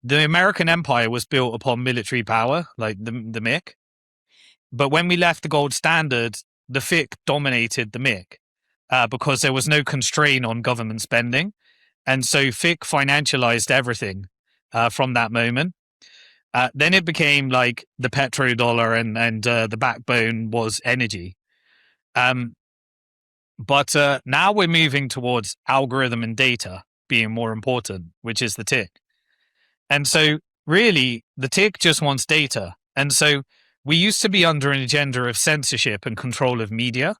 A: American empire was built upon military power, like the MIC. But when we left the gold standard, the FIC dominated the MIC, because there was no constraint on government spending. And so FIC financialized everything from that moment. Then it became like the petrodollar, and the backbone was energy. But now we're moving towards algorithm and data being more important, which is the tick. And so really the tick just wants data. And so we used to be under an agenda of censorship and control of media.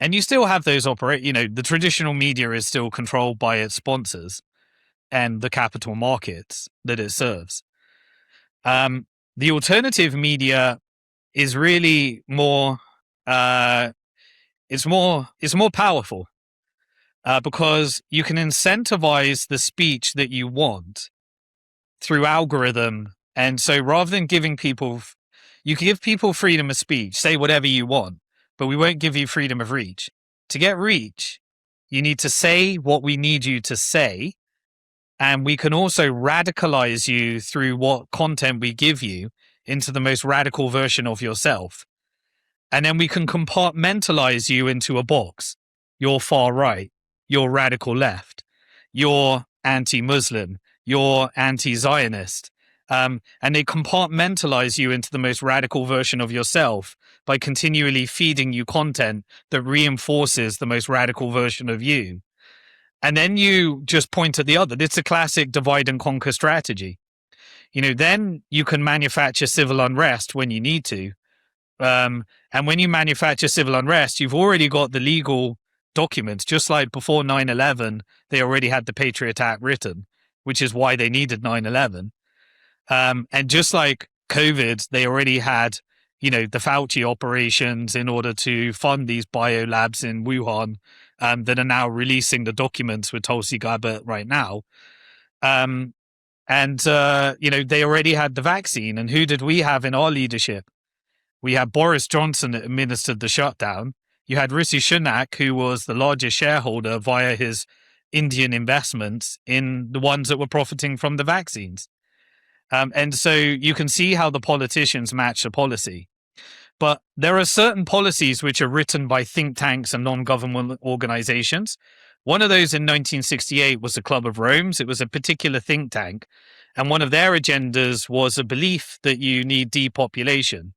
A: And you still have those the traditional media is still controlled by its sponsors and the capital markets that it serves. The alternative media is really more, it's more powerful because you can incentivize the speech that you want through algorithm. And so rather than giving people, you can give people freedom of speech, say whatever you want, but we won't give you freedom of reach. To get reach, you need to say what we need you to say. And we can also radicalize you through what content we give you into the most radical version of yourself. And then we can compartmentalize you into a box. You're far right, you're radical left, you're anti-Muslim, you're anti-Zionist. And they compartmentalize you into the most radical version of yourself by continually feeding you content that reinforces the most radical version of you. And then you just point at the other. It's a classic divide and conquer strategy. Then you can manufacture civil unrest when you need to. And when you manufacture civil unrest, you've already got the legal documents. Just like before 9/11, they already had the Patriot Act written, which is why they needed 9/11. And just like COVID, they already had, the Fauci operations in order to fund these biolabs in Wuhan that are now releasing the documents with Tulsi Gabbard right now. And they already had the vaccine. And who did we have in our leadership? We had Boris Johnson that administered the shutdown. You had Rishi Sunak, who was the largest shareholder via his Indian investments in the ones that were profiting from the vaccines. And so you can see how the politicians match the policy. But there are certain policies which are written by think tanks and non-government organizations. One of those in 1968 was the Club of Rome. It was a particular think tank. And one of their agendas was a belief that you need depopulation.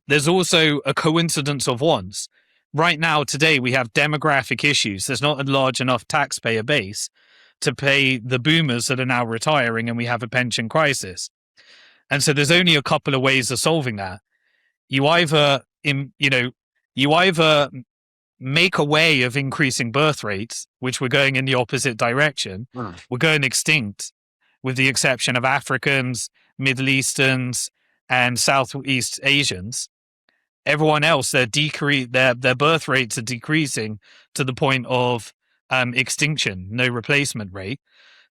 A: There's also a coincidence of wants. Right now, today, we have demographic issues. There's not a large enough taxpayer base to pay the boomers that are now retiring, and we have a pension crisis. And so there's only a couple of ways of solving that. You either make a way of increasing birth rates, which we're going in the opposite direction. We're going extinct, with the exception of Africans, Middle Easterns, and Southeast Asians. Everyone else, their birth rates are decreasing to the point of extinction, no replacement rate.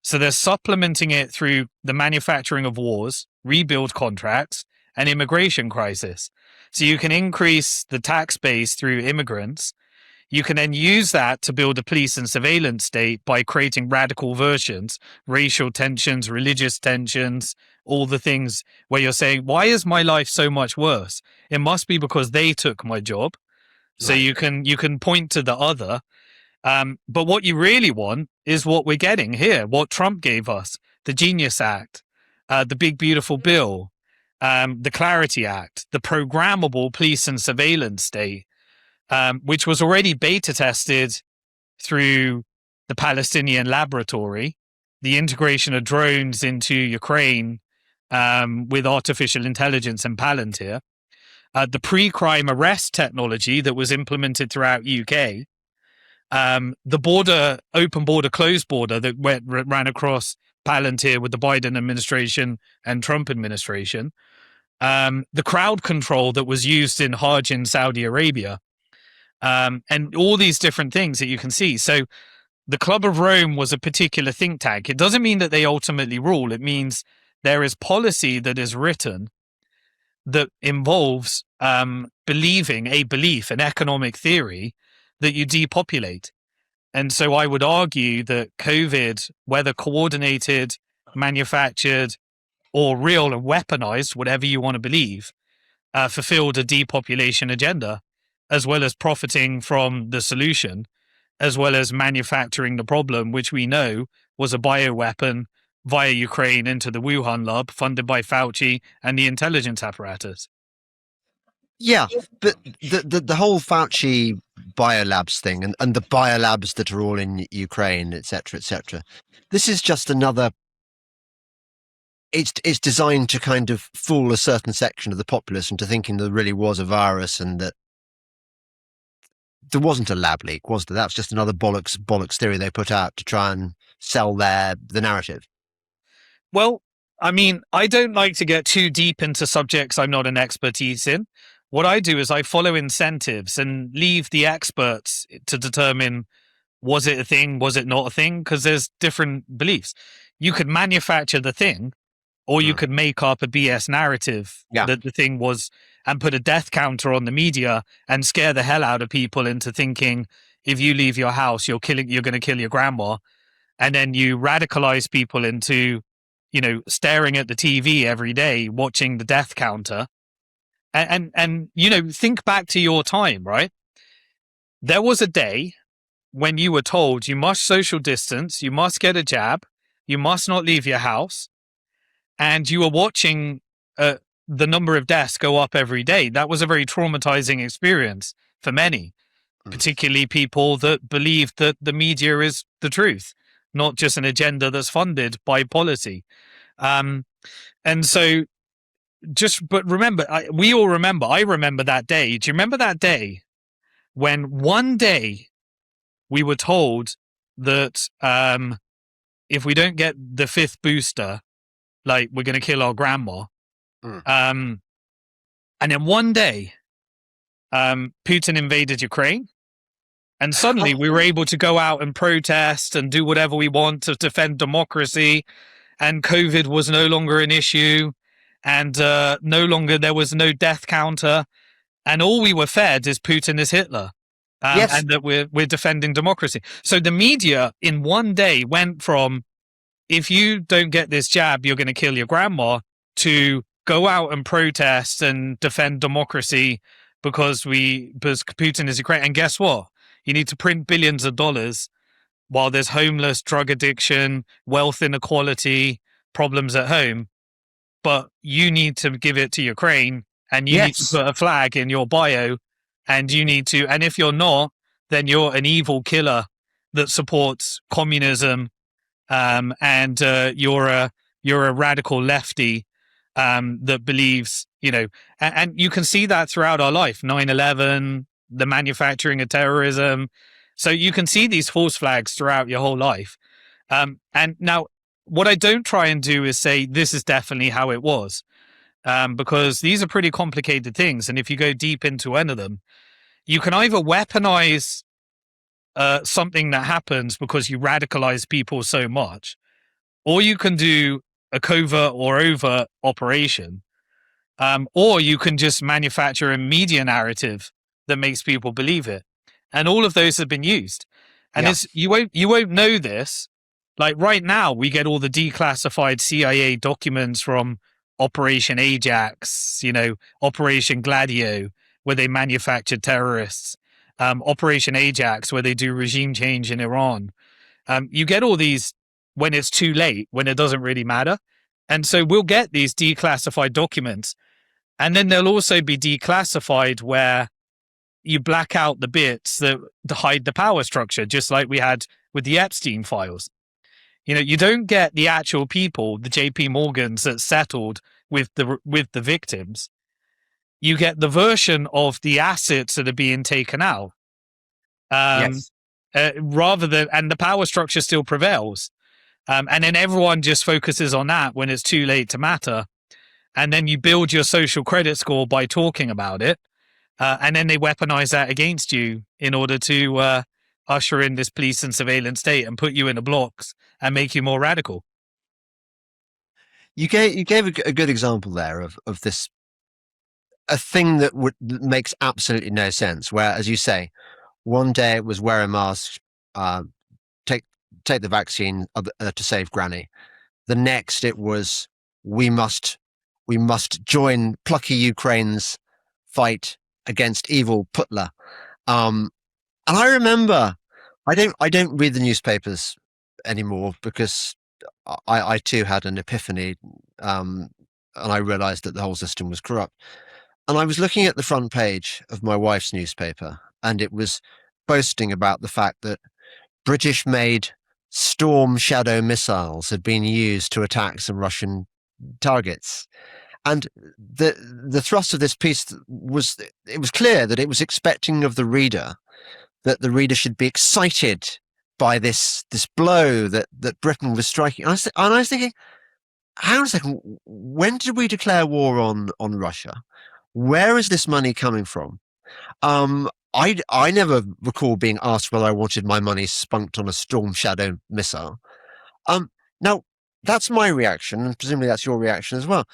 A: So they're supplementing it through the manufacturing of wars, rebuild contracts, and immigration crisis. So you can increase the tax base through immigrants. You can then use that to build a police and surveillance state by creating radical versions, racial tensions, religious tensions, all the things where you're saying, why is my life so much worse? It must be because they took my job. So you can point to the other. But what you really want is what we're getting here, what Trump gave us, the Genius Act, the Big Beautiful Bill, the Clarity Act, the programmable police and surveillance state, which was already beta tested through the Palestinian laboratory, the integration of drones into Ukraine with artificial intelligence and Palantir, the pre-crime arrest technology that was implemented throughout UK, the border, open border, closed border that ran across Palantir with the Biden administration and Trump administration, the crowd control that was used in Hajj in Saudi Arabia, and all these different things that you can see. So the Club of Rome was a particular think tank. It doesn't mean that they ultimately rule. It means there is policy that is written that involves believing a belief, an economic theory, that you depopulate. And so I would argue that COVID, whether coordinated, manufactured, or real and weaponized, whatever you want to believe, fulfilled a depopulation agenda, as well as profiting from the solution as well as manufacturing the problem, which we know was a bioweapon via Ukraine into the Wuhan lab, funded by Fauci and the intelligence apparatus.
B: Yeah, but the whole Fauci biolabs thing and the biolabs that are all in Ukraine, etc., etc. This is just another. It's designed to kind of fool a certain section of the populace into thinking there really was a virus and that there wasn't a lab leak, was there? That's just another bollocks theory they put out to try and sell the narrative.
A: Well, I mean, I don't like to get too deep into subjects I'm not an expertise in. What I do is I follow incentives and leave the experts to determine, was it a thing, was it not a thing? Because there's different beliefs. You could manufacture the thing, or you could make up a BS narrative that the thing was, and put a death counter on the media and scare the hell out of people into thinking, if you leave your house, you're going to kill your grandma. And then you radicalize people into, staring at the TV every day, watching the death counter. And think back to your time, right? There was a day when you were told you must social distance, you must get a jab, you must not leave your house, and you were watching the number of deaths go up every day. That was a very traumatizing experience for many, particularly people that believe that the media is the truth, not just an agenda that's funded by policy. And so but remember, I remember that day. Do you remember that day when one day we were told that if we don't get the 5th booster, like, we're going to kill our grandma. And then one day, Putin invaded Ukraine. And suddenly we were able to go out and protest and do whatever we want to defend democracy. And COVID was no longer an issue. And there was no death counter. And all we were fed is Putin is Hitler.
B: Yes.
A: And that we're defending democracy. So the media in one day went from, if you don't get this jab, you're going to kill your grandma, to go out and protest and defend democracy because Putin is Ukraine. And guess what? You need to print billions of dollars while there's homeless, drug addiction, wealth inequality, problems at home. But you need to give it to Ukraine, and you need to put a flag in your bio, and if you're not, then you're an evil killer that supports communism. And you're a radical lefty that believes, and you can see that throughout our life. 9/11, the manufacturing of terrorism. So you can see these false flags throughout your whole life. And now, what I don't try and do is say this is definitely how it was, because these are pretty complicated things. And if you go deep into any of them, you can either weaponize something that happens because you radicalize people so much, or you can do a covert or overt operation, or you can just manufacture a media narrative that makes people believe it. And all of those have been used. And you won't know this. Like right now, we get all the declassified CIA documents from Operation Ajax, Operation Gladio, where they manufactured terrorists. Operation Ajax, where they do regime change in Iran. You get all these when it's too late, when it doesn't really matter. And so we'll get these declassified documents. And then they'll also be declassified where you black out the bits that hide the power structure, just like we had with the Epstein files. You don't get the actual people, the JP Morgans that settled with the victims. You get the version of the assets that are being taken out. Rather than, and the power structure still prevails. And then everyone just focuses on that when it's too late to matter. And then you build your social credit score by talking about it. And then they weaponize that against you in order to usher in this police and surveillance state and put you in the blocks and make you more radical.
B: You gave a good example there of this, a thing that makes absolutely no sense. Where, as you say, one day it was wear a mask, take the vaccine to save Granny. The next it was we must join plucky Ukraine's fight against evil Putla. And I remember I don't read the newspapers anymore because I too had an epiphany, and I realised that the whole system was corrupt. And I was looking at the front page of my wife's newspaper, and it was boasting about the fact that British-made Storm Shadow missiles had been used to attack some Russian targets. And the thrust of this piece was, it was clear that it was expecting of the reader that the reader should be excited by this blow that Britain was striking. And I was thinking, hang on a second, when did we declare war on Russia? Where is this money coming from? I never recall being asked whether I wanted my money spunked on a Storm Shadow missile. Now that's my reaction, and presumably that's your reaction as well.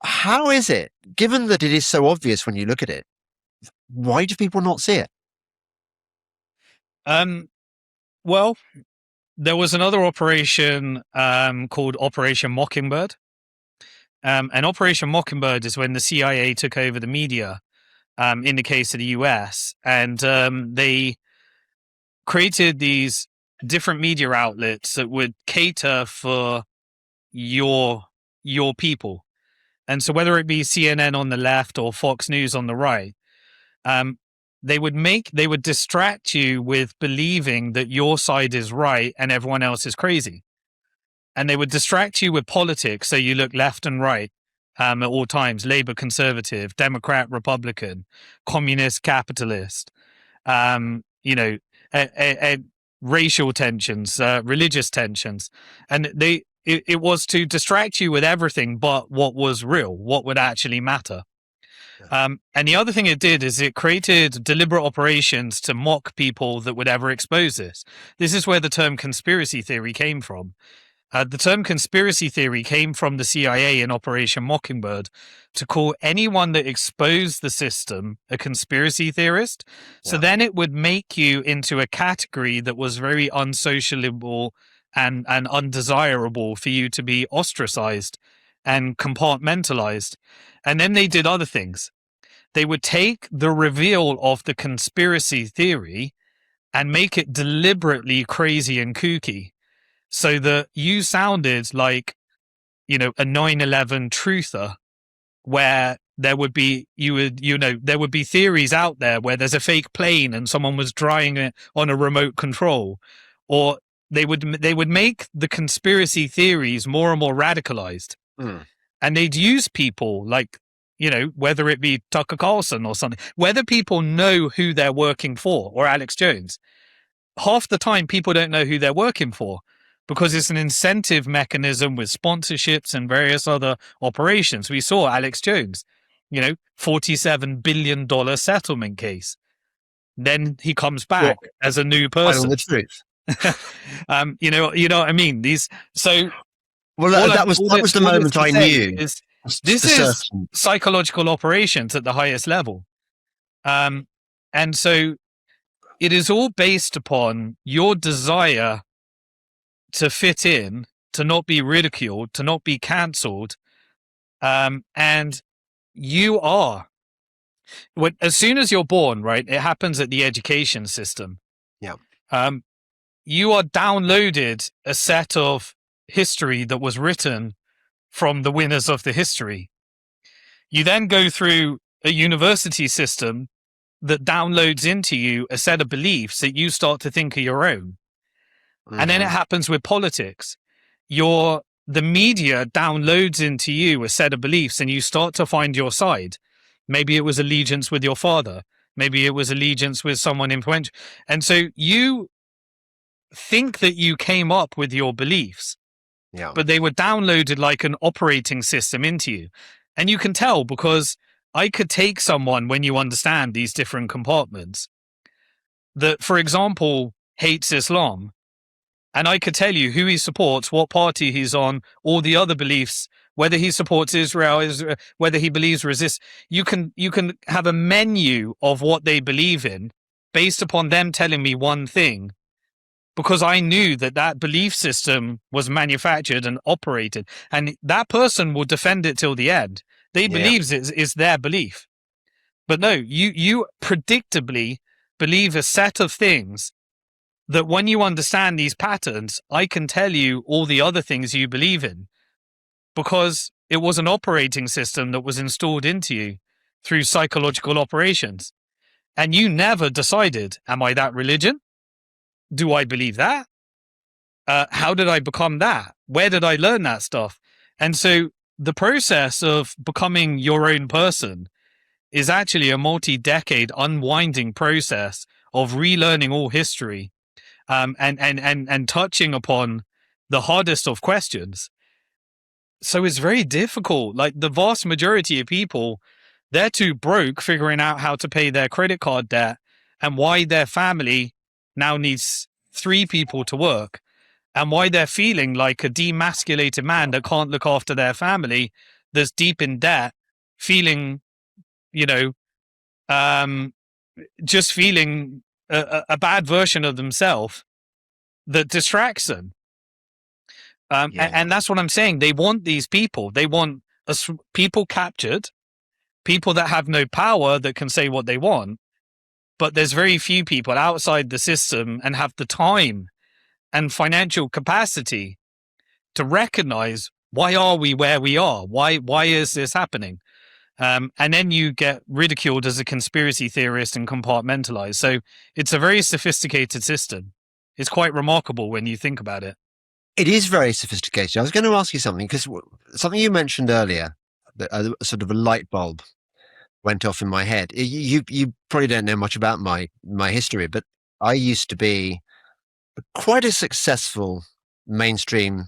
B: How is it, given that it is so obvious when you look at it, why do people not see it?
A: Well, there was another operation called Operation Mockingbird. And Operation Mockingbird is when the CIA took over the media, in the case of the US, and they created these different media outlets that would cater for your people. And so whether it be CNN on the left or Fox News on the right, they would distract you with believing that your side is right and everyone else is crazy. And they would distract you with politics, so you look left and right at all times: Labour, Conservative, Democrat, Republican, Communist, Capitalist. Racial tensions, religious tensions, and it was to distract you with everything but what was real, what would actually matter. And the other thing it did is it created deliberate operations to mock people that would ever expose this. This is where the term conspiracy theory came from. The term conspiracy theory came from the CIA in Operation Mockingbird to call anyone that exposed the system a conspiracy theorist. So then it would make you into a category that was very unsociable and undesirable for you to be ostracized and compartmentalized. And then they did other things. They would take the reveal of the conspiracy theory and make it deliberately crazy and kooky, so that you sounded like, a 9/11 truther, where there would be there would be theories out there where there's a fake plane and someone was drying it on a remote control, or they would make the conspiracy theories more and more radicalized, and they'd use people like, whether it be Tucker Carlson or something, whether people know who they're working for, or Alex Jones. Half the time people don't know who they're working for, because it's an incentive mechanism with sponsorships and various other operations. We saw Alex Jones, $47 billion settlement case. Then he comes back as a new person.
B: The truth.
A: You know what I mean?
B: That was the moment I knew.
A: This is psychological operations at the highest level. And so it is all based upon your desire to fit in, to not be ridiculed, to not be cancelled. And you are, as soon as you're born, right, it happens at the education system.
B: Yeah.
A: You are downloaded a set of history that was written from the winners of the history. You then go through a university system that downloads into you a set of beliefs that you start to think are your own. And then it happens with politics. The media downloads into you a set of beliefs and you start to find your side. Maybe it was allegiance with your father. Maybe it was allegiance with someone influential. And so you think that you came up with your beliefs, but they were downloaded like an operating system into you. And you can tell, because I could take someone, when you understand these different compartments, that, for example, hates Islam, and I could tell you who he supports, what party he's on, all the other beliefs, whether he supports Israel, whether he believes resist. You can have a menu of what they believe in based upon them telling me one thing, because I knew that belief system was manufactured and operated, and that person will defend it till the end. They believes it's their belief. But no, you predictably believe a set of things that when you understand these patterns, I can tell you all the other things you believe in, because it was an operating system that was installed into you through psychological operations. And you never decided, am I that religion? Do I believe that? How did I become that? Where did I learn that stuff? And so the process of becoming your own person is actually a multi-decade unwinding process of relearning all history, and touching upon the hardest of questions. So it's very difficult. Like, the vast majority of people, they're too broke figuring out how to pay their credit card debt and why their family now needs 3 people to work, and why they're feeling like a demasculated man that can't look after their family, that's deep in debt, feeling, you know, just feeling a bad version of themselves that distracts them. And that's what I'm saying. They want these people. They want people captured, people that have no power that can say what they want. But there's very few people outside the system and have the time and financial capacity to recognize, why are we where we are? Why is this happening? And then you get ridiculed as a conspiracy theorist and compartmentalized. So it's a very sophisticated system. It's quite remarkable when you think about it.
B: It is very sophisticated. I was going to ask you something, because something you mentioned earlier, sort of a light bulb went off in my head. You probably don't know much about my history, but I used to be quite a successfment mainstream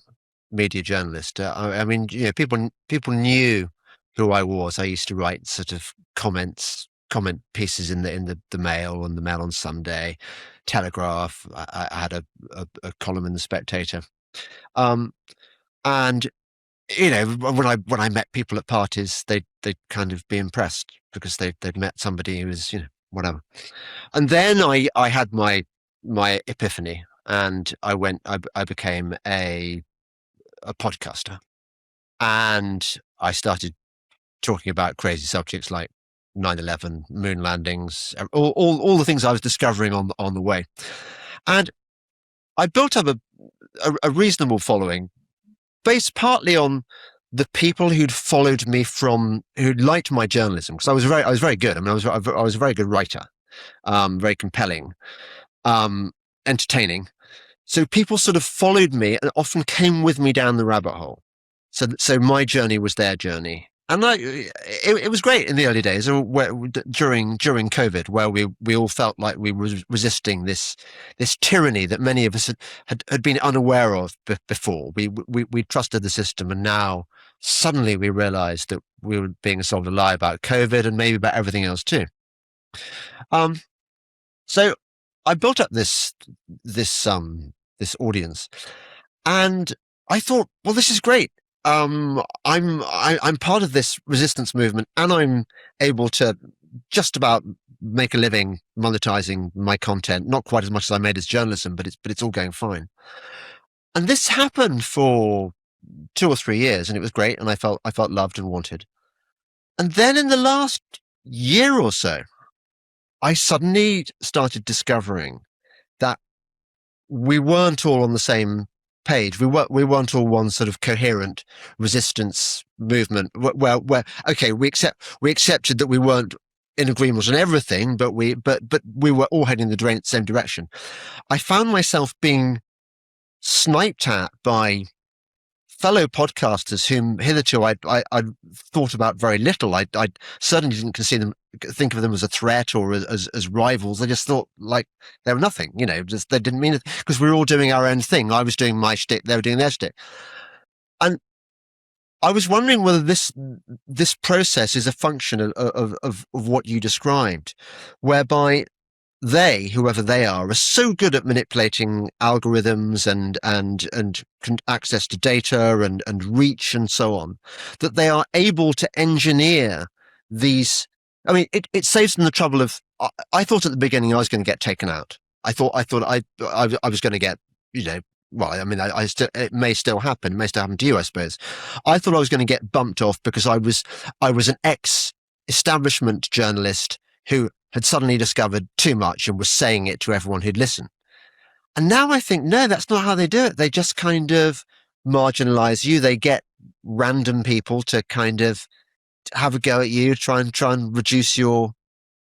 B: media journalist. I mean, people knew who I was. I used to write sort of comment pieces in the Mail, and the Mail on Sunday, Telegraph. I had a column in the Spectator. And when I met people at parties, they'd kind of be impressed because they'd met somebody who was, whatever. And then I had my epiphany, and I became a podcaster, and I started talking about crazy subjects like 9/11, moon landings, all the things I was discovering on the way. And I built up a reasonable following, based partly on the people who'd followed me who liked my journalism, because I was very good. I mean, I was a very good writer, very compelling, entertaining. So people sort of followed me and often came with me down the rabbit hole. So my journey was their journey. And it was great in the early days, during COVID, where we all felt like we were resisting this tyranny that many of us had been unaware of before. We trusted the system, and now suddenly we realized that we were being sold a lie about COVID, and maybe about everything else too. So I built up this audience, and I thought, well, this is great. I'm part of this resistance movement, and I'm able to just about make a living monetizing my content. Not quite as much as I made as journalism, but it's all going fine. And this happened for 2 or 3 years, and it was great, and I felt loved and wanted. And then in the last year or so, I suddenly started discovering that we weren't all on the same page. We weren't all one sort of coherent resistance movement. Where okay, we accepted that we weren't in agreement on everything, but we were all heading in the same direction. I found myself being sniped at by fellow podcasters whom hitherto I'd thought about very little. I certainly didn't think of them as a threat or as rivals. I just thought like they were nothing, just they didn't mean it, because we were all doing our own thing. I was doing my shtick, they were doing their shtick. And I was wondering whether this process is a function of what you described, whereby they, whoever they are so good at manipulating algorithms and access to data and reach and so on, that they are able to engineer these. I mean, it saves them the trouble of. I thought at the beginning I was going to get taken out. I thought I was going to get, well, I mean, it may still happen. It may still happen to you, I suppose. I thought I was going to get bumped off because I was an ex-establishment journalist who had suddenly discovered too much and was saying it to everyone who'd listen. And now I think, no, that's not how they do it. They just kind of marginalize you. They get random people to kind of have a go at you, try and reduce your.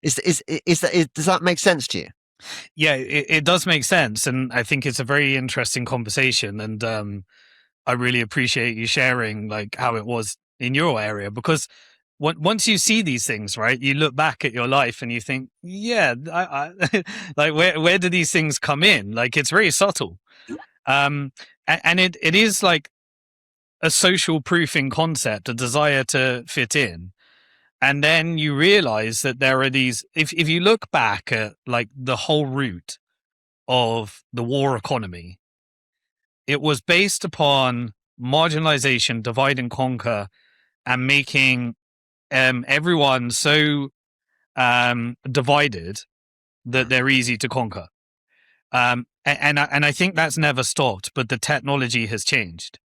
B: Does that make sense to you?
A: Yeah, it does make sense, and I think it's a very interesting conversation. And I really appreciate you sharing like how it was in your area, because once you see these things, right, you look back at your life and you think, yeah, like where do these things come in? Like it's very subtle, and it is like a social proofing concept, a desire to fit in. And then you realize that there are these, if you look back at like the whole root of the war economy, it was based upon marginalization, divide and conquer, and making everyone so divided that they're easy to conquer. And I think that's never stopped, but the technology has changed.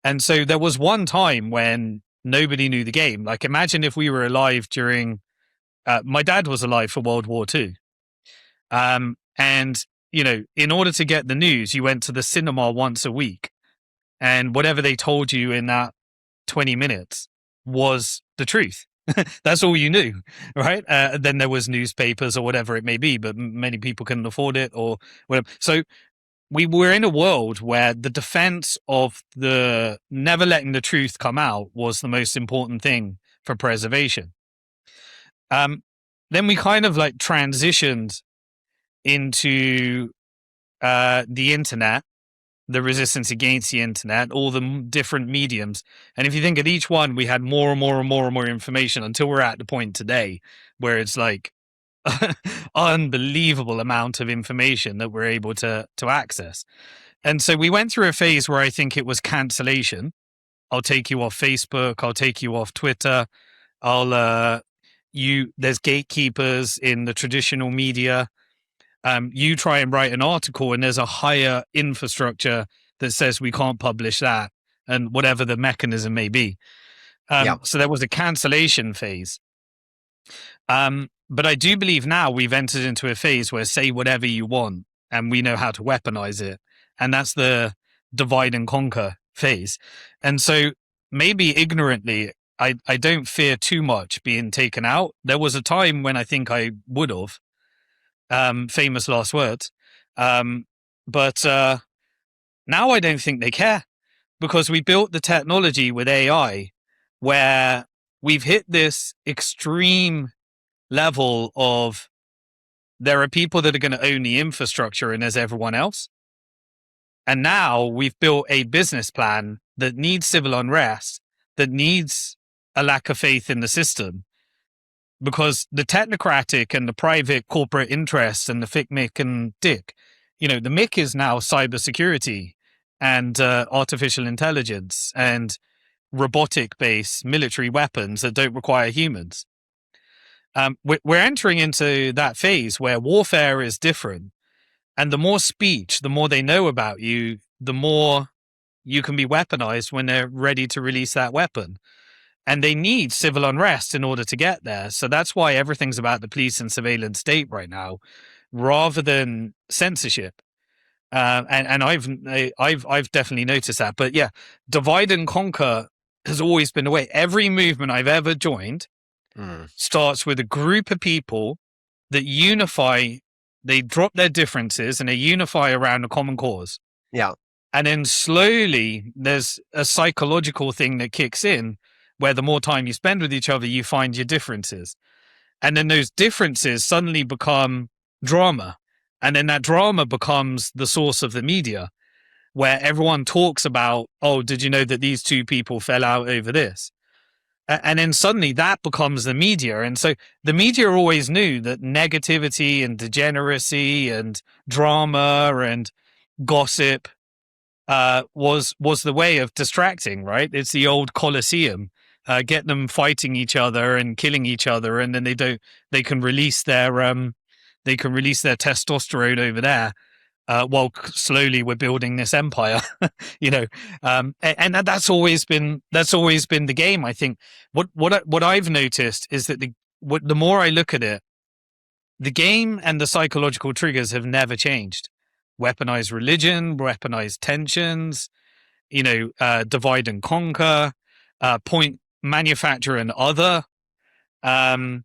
A: And so there was one time when nobody knew the game. Like imagine if we were alive during, my dad was alive for World War II. And, in order to get the news, you went to the cinema once a week. And whatever they told you in that 20 minutes was the truth. That's all you knew, right? Then there was newspapers or whatever it may be, but many people couldn't afford it or whatever. So we were in a world where the defense of the never letting the truth come out was the most important thing for preservation. Then we kind of like transitioned into the internet, the resistance against the internet, all the different mediums. And if you think at each one, we had more and more and more and more information until we're at the point today where it's like unbelievable amount of information that we're able to access. And so we went through a phase where I think it was cancellation. I'll take you off Facebook. I'll take you off Twitter. There's gatekeepers in the traditional media. You try and write an article and there's a higher infrastructure that says we can't publish that, and whatever the mechanism may be. So there was a cancellation phase. But I do believe now we've entered into a phase where say whatever you want and we know how to weaponize it. And that's the divide and conquer phase. And so maybe ignorantly, I don't fear too much being taken out. There was a time when I think I would have. Famous last words. But now I don't think they care, because we built the technology with AI where we've hit this extreme level of there are people that are going to own the infrastructure and there's everyone else. And now we've built a business plan that needs civil unrest, that needs a lack of faith in the system, because the technocratic and the private corporate interests and the fic, mick and dick, the mick is now cybersecurity and artificial intelligence and robotic-based military weapons that don't require humans. We're entering into that phase where warfare is different. And the more speech, the more they know about you, the more you can be weaponized when they're ready to release that weapon. And they need civil unrest in order to get there. So that's why everything's about the police and surveillance state right now, rather than censorship. And I've definitely noticed that. But yeah, divide and conquer has always been the way. Every movement I've ever joined starts with a group of people that unify. They drop their differences and they unify around a common cause.
B: Yeah.
A: And then slowly there's a psychological thing that kicks in where the more time you spend with each other, you find your differences. And then those differences suddenly become drama. And then that drama becomes the source of the media, where everyone talks about, oh, did you know that these two people fell out over this? And then suddenly that becomes the media. And so the media always knew that negativity and degeneracy and drama and gossip was the way of distracting, right? It's the old Colosseum. Get them fighting each other and killing each other, and then they can release their testosterone over there, while slowly we're building this empire, and that's always been the game. I think what I've noticed is that the more I look at it, the game and the psychological triggers have never changed. weaponize religion, weaponize tensions, divide and conquer, point, manufacture and other, um,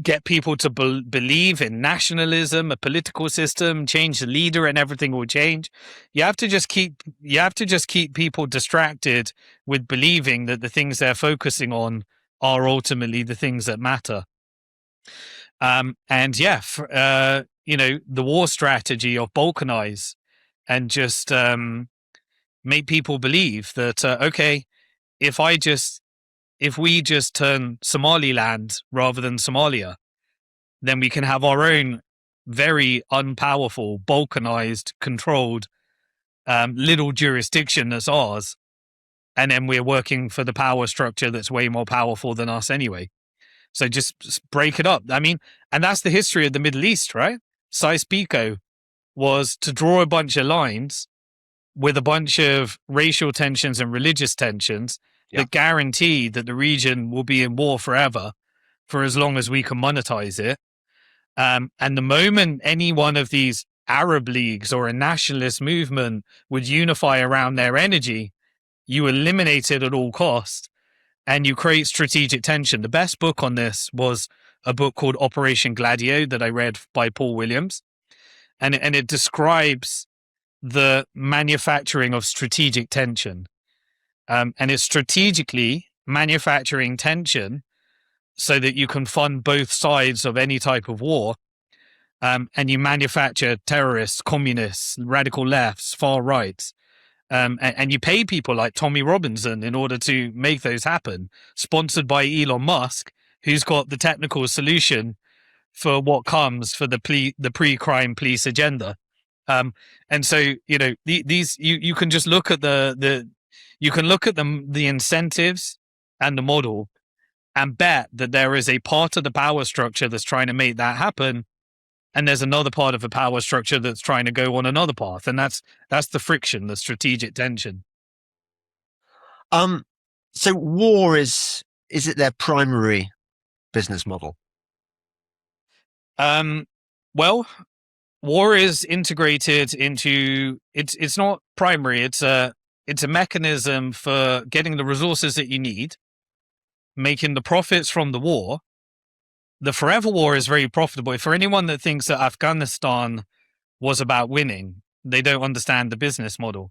A: get people to believe in nationalism, a political system, change the leader, and everything will change. You have to just keep people distracted with believing that the things they're focusing on are ultimately the things that matter. The war strategy of balkanize and just make people believe that okay, if we just turn Somaliland rather than Somalia, then we can have our own very unpowerful, balkanized, controlled little jurisdiction as ours. And then we're working for the power structure that's way more powerful than us anyway. So just break it up. I mean, and that's the history of the Middle East, right? Sykes-Picot was to draw a bunch of lines with a bunch of racial tensions and religious tensions that guarantee that the region will be in war forever for as long as we can monetize it. And the moment any one of these Arab leagues or a nationalist movement would unify around their energy, you eliminate it at all costs and you create strategic tension. The best book on this was a book called Operation Gladio that I read by Paul Williams. And it describes the manufacturing of strategic tension. And it's strategically manufacturing tension so that you can fund both sides of any type of war. And you manufacture terrorists, communists, radical lefts, far rights. And you pay people like Tommy Robinson in order to make those happen, sponsored by Elon Musk, who's got the technical solution for what comes for the pre-crime police agenda. And so, you can just look at the incentives and the model and bet that there is a part of the power structure that's trying to make that happen. And there's another part of the power structure that's trying to go on another path. And that's the friction, the strategic tension.
B: So war is it their primary business model?
A: Well, war is integrated into it's not primary. It's a mechanism for getting the resources that you need, making the profits from the war. The forever war is very profitable. For anyone that thinks that Afghanistan was about winning, they don't understand the business model.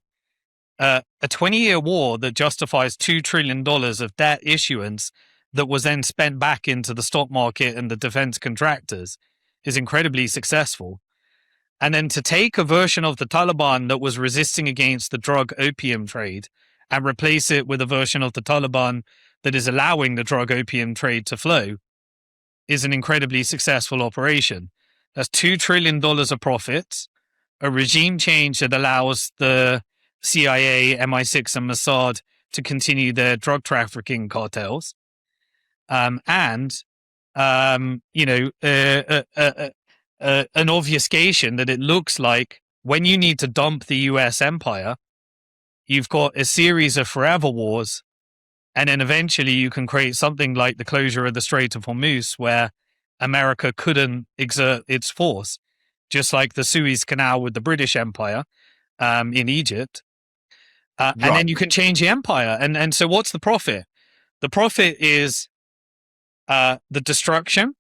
A: A 20-year war that justifies $2 trillion of debt issuance that was then spent back into the stock market and the defense contractors is incredibly successful. And then to take a version of the Taliban that was resisting against the drug opium trade and replace it with a version of the Taliban that is allowing the drug opium trade to flow is an incredibly successful operation. That's $2 trillion of profits, a regime change that allows the CIA, MI6, and Mossad to continue their drug trafficking cartels, an obfuscation that it looks like when you need to dump the US empire, you've got a series of forever wars. And then eventually you can create something like the closure of the Strait of Hormuz, where America couldn't exert its force, just like the Suez Canal with the British Empire in Egypt. Right. And then you can change the empire. And so what's the profit? The profit is the destruction,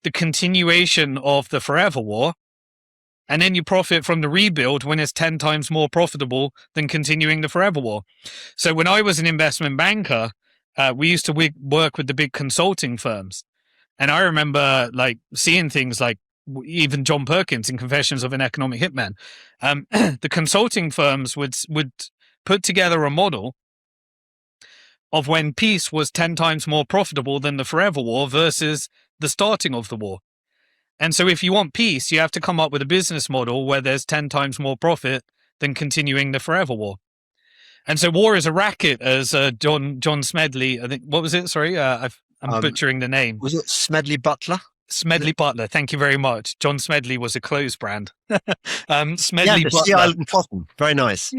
A: the continuation of the forever war, and then you profit from the rebuild when it's 10 times more profitable than continuing the forever war. So when I was an investment banker, we used to work with the big consulting firms. And I remember seeing things like even John Perkins in Confessions of an Economic Hitman. The consulting firms would put together a model of when peace was 10 times more profitable than the forever war versus the starting of the war. And so if you want peace, you have to come up with a business model where there's 10 times more profit than continuing the forever war. And so war is a racket, as John Smedley, I think, what was it? Sorry, I'm butchering the name.
B: Was it Smedley Butler?
A: Smedley Butler, thank you very much. John Smedley was a clothes brand. Smedley Butler.
B: Sea Island Cotton, very nice.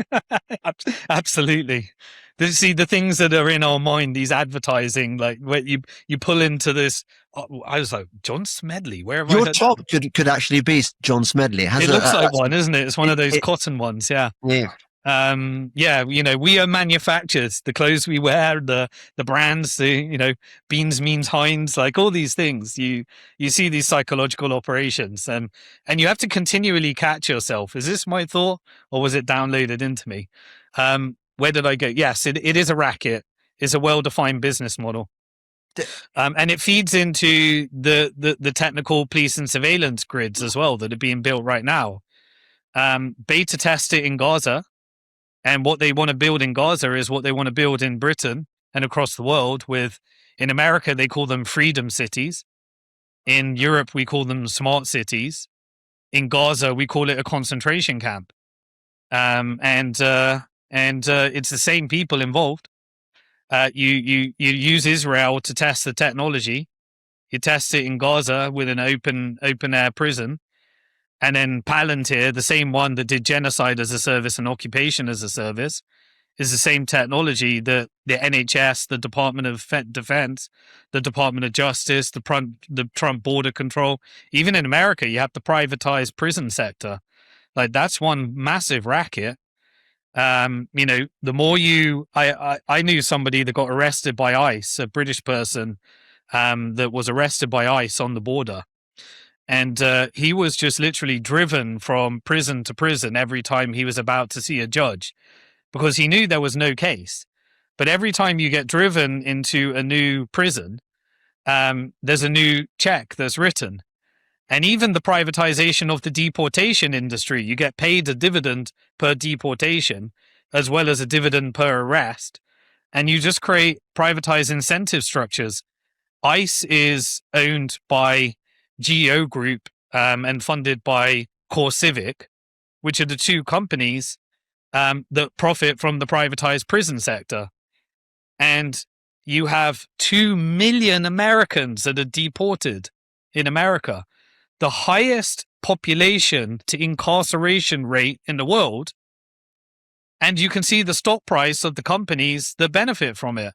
A: Absolutely. See the things that are in our mind, these advertising, like where you pull into this. I was like, John Smedley. Where have I
B: Your
A: heard?
B: top could actually be John Smedley. It has
A: It looks like one, isn't it? It's one
B: it,
A: of those
B: it,
A: cotton ones. Yeah.
B: yeah.
A: Yeah, we are manufacturers, the clothes we wear, the brands, beans means Heinz, like all these things. You see these psychological operations, and you have to continually catch yourself. Is this my thought, or was it downloaded into me? Where did I go? Yes, it is a racket. It's a well-defined business model. And it feeds into the technical police and surveillance grids as well that are being built right now. Beta test it in Gaza. And what they want to build in Gaza is what they want to build in Britain and across the world in America, they call them freedom cities. In Europe, we call them smart cities. In Gaza, we call it a concentration camp. And it's the same people involved. You use Israel to test the technology. You test it in Gaza with an open air prison. And then Palantir, the same one that did genocide as a service and occupation as a service, is the same technology that the NHS, the Department of Defense, the Department of Justice, the Trump border control, even in America, you have the privatized prison sector. Like that's one massive racket. The more I knew somebody that got arrested by ICE, a British person, that was arrested by ICE on the border. And he was just literally driven from prison to prison every time he was about to see a judge because he knew there was no case. But every time you get driven into a new prison, there's a new check that's written. And even the privatization of the deportation industry, you get paid a dividend per deportation as well as a dividend per arrest. And you just create privatized incentive structures. ICE is owned by Geo Group and funded by Core Civic, which are the two companies that profit from the privatized prison sector. And you have 2 million Americans that are deported in America, the highest population to incarceration rate in the world. And you can see the stock price of the companies that benefit from it.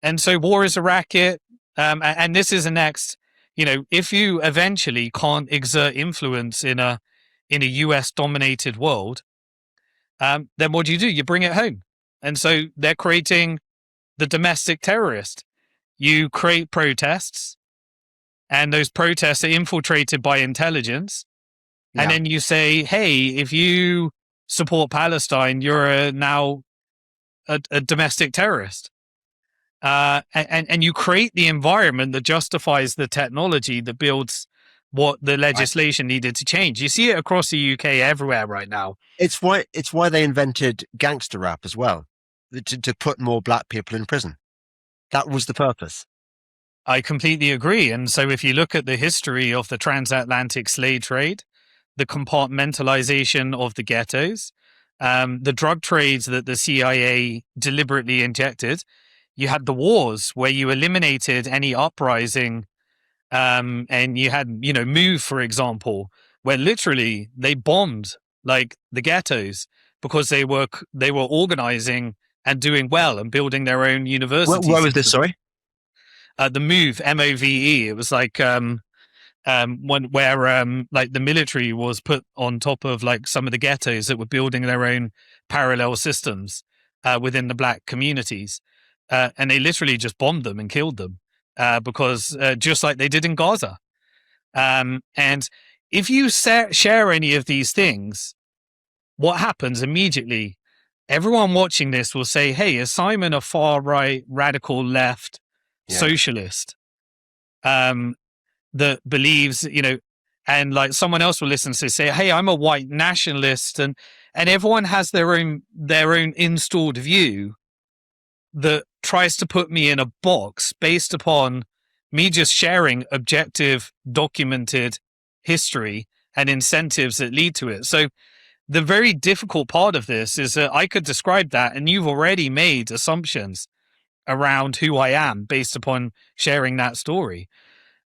A: And so war is a racket. And this is the next, if you eventually can't exert influence in a US dominated world, then what do? You bring it home. And so they're creating the domestic terrorist. You create protests, and those protests are infiltrated by intelligence. Yeah. And then you say, hey, if you support Palestine, you're now a domestic terrorist. And you create the environment that justifies the technology that builds what the legislation needed to change. You see it across the UK everywhere right now.
B: It's why they invented gangster rap as well, to put more black people in prison. That was the purpose.
A: I completely agree. And so if you look at the history of the transatlantic slave trade, the compartmentalization of the ghettos, the drug trades that the CIA deliberately injected, you had the wars where you eliminated any uprising, and you had, Move, for example, where literally they bombed like the ghettos because they were organizing and doing well and building their own universities.
B: Where was this? Sorry,
A: the Move, MOVE. It was like where like the military was put on top of like some of the ghettos that were building their own parallel systems within the black communities. And they literally just bombed them and killed them because just like they did in Gaza. And if you share any of these things, what happens immediately? Everyone watching this will say, hey, is Simon a far right, radical left socialist that believes, and like someone else will listen to say, hey, I'm a white nationalist. And everyone has their own installed view that tries to put me in a box based upon me just sharing objective, documented history and incentives that lead to it. So the very difficult part of this is that I could describe that and you've already made assumptions around who I am based upon sharing that story.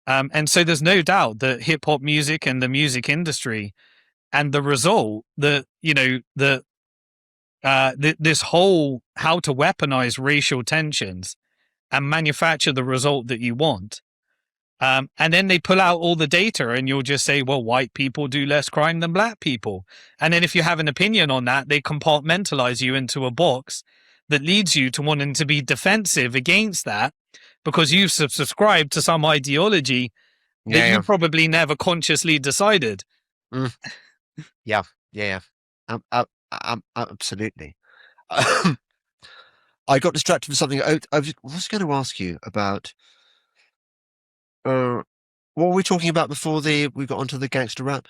A: And so there's no doubt that hip hop music and the music industry and the result that, this whole how to weaponize racial tensions and manufacture the result that you want. And then they pull out all the data and you'll just say, well, white people do less crime than black people. And then if you have an opinion on that, they compartmentalize you into a box that leads you to wanting to be defensive against that because you've subscribed to some ideology that you probably never consciously decided.
B: Mm. Yeah. Absolutely. I got distracted from something. I was going to ask you about what were we talking about before we got onto the gangster rap?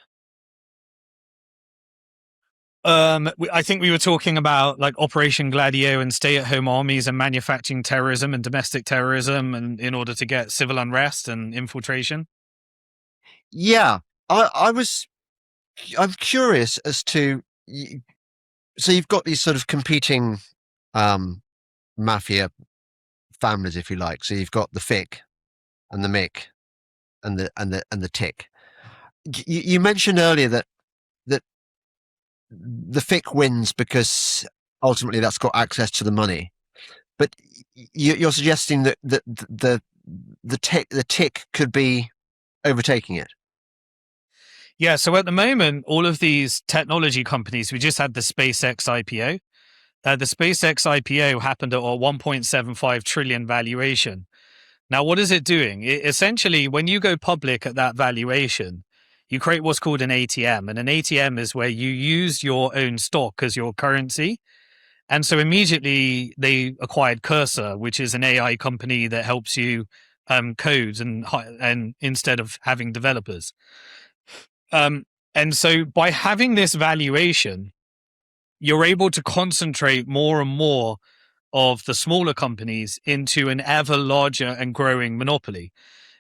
A: I think we were talking about like Operation Gladio and stay-at-home armies and manufacturing terrorism and domestic terrorism, and in order to get civil unrest and infiltration.
B: Yeah, I'm curious as to. So you've got these sort of competing mafia families, if you like. So you've got the FIC and the MIC and the TIC. You mentioned earlier that the FIC wins because ultimately that's got access to the money, but you're suggesting that the TIC could be overtaking it.
A: Yeah, so at the moment, all of these technology companies, we just had the SpaceX IPO. The SpaceX IPO happened at a 1.75 trillion valuation. Now, what is it doing? Essentially, when you go public at that valuation, you create what's called an ATM. And an ATM is where you use your own stock as your currency. And so immediately they acquired Cursor, which is an AI company that helps you code and instead of having developers. And so by having this valuation, you're able to concentrate more and more of the smaller companies into an ever larger and growing monopoly.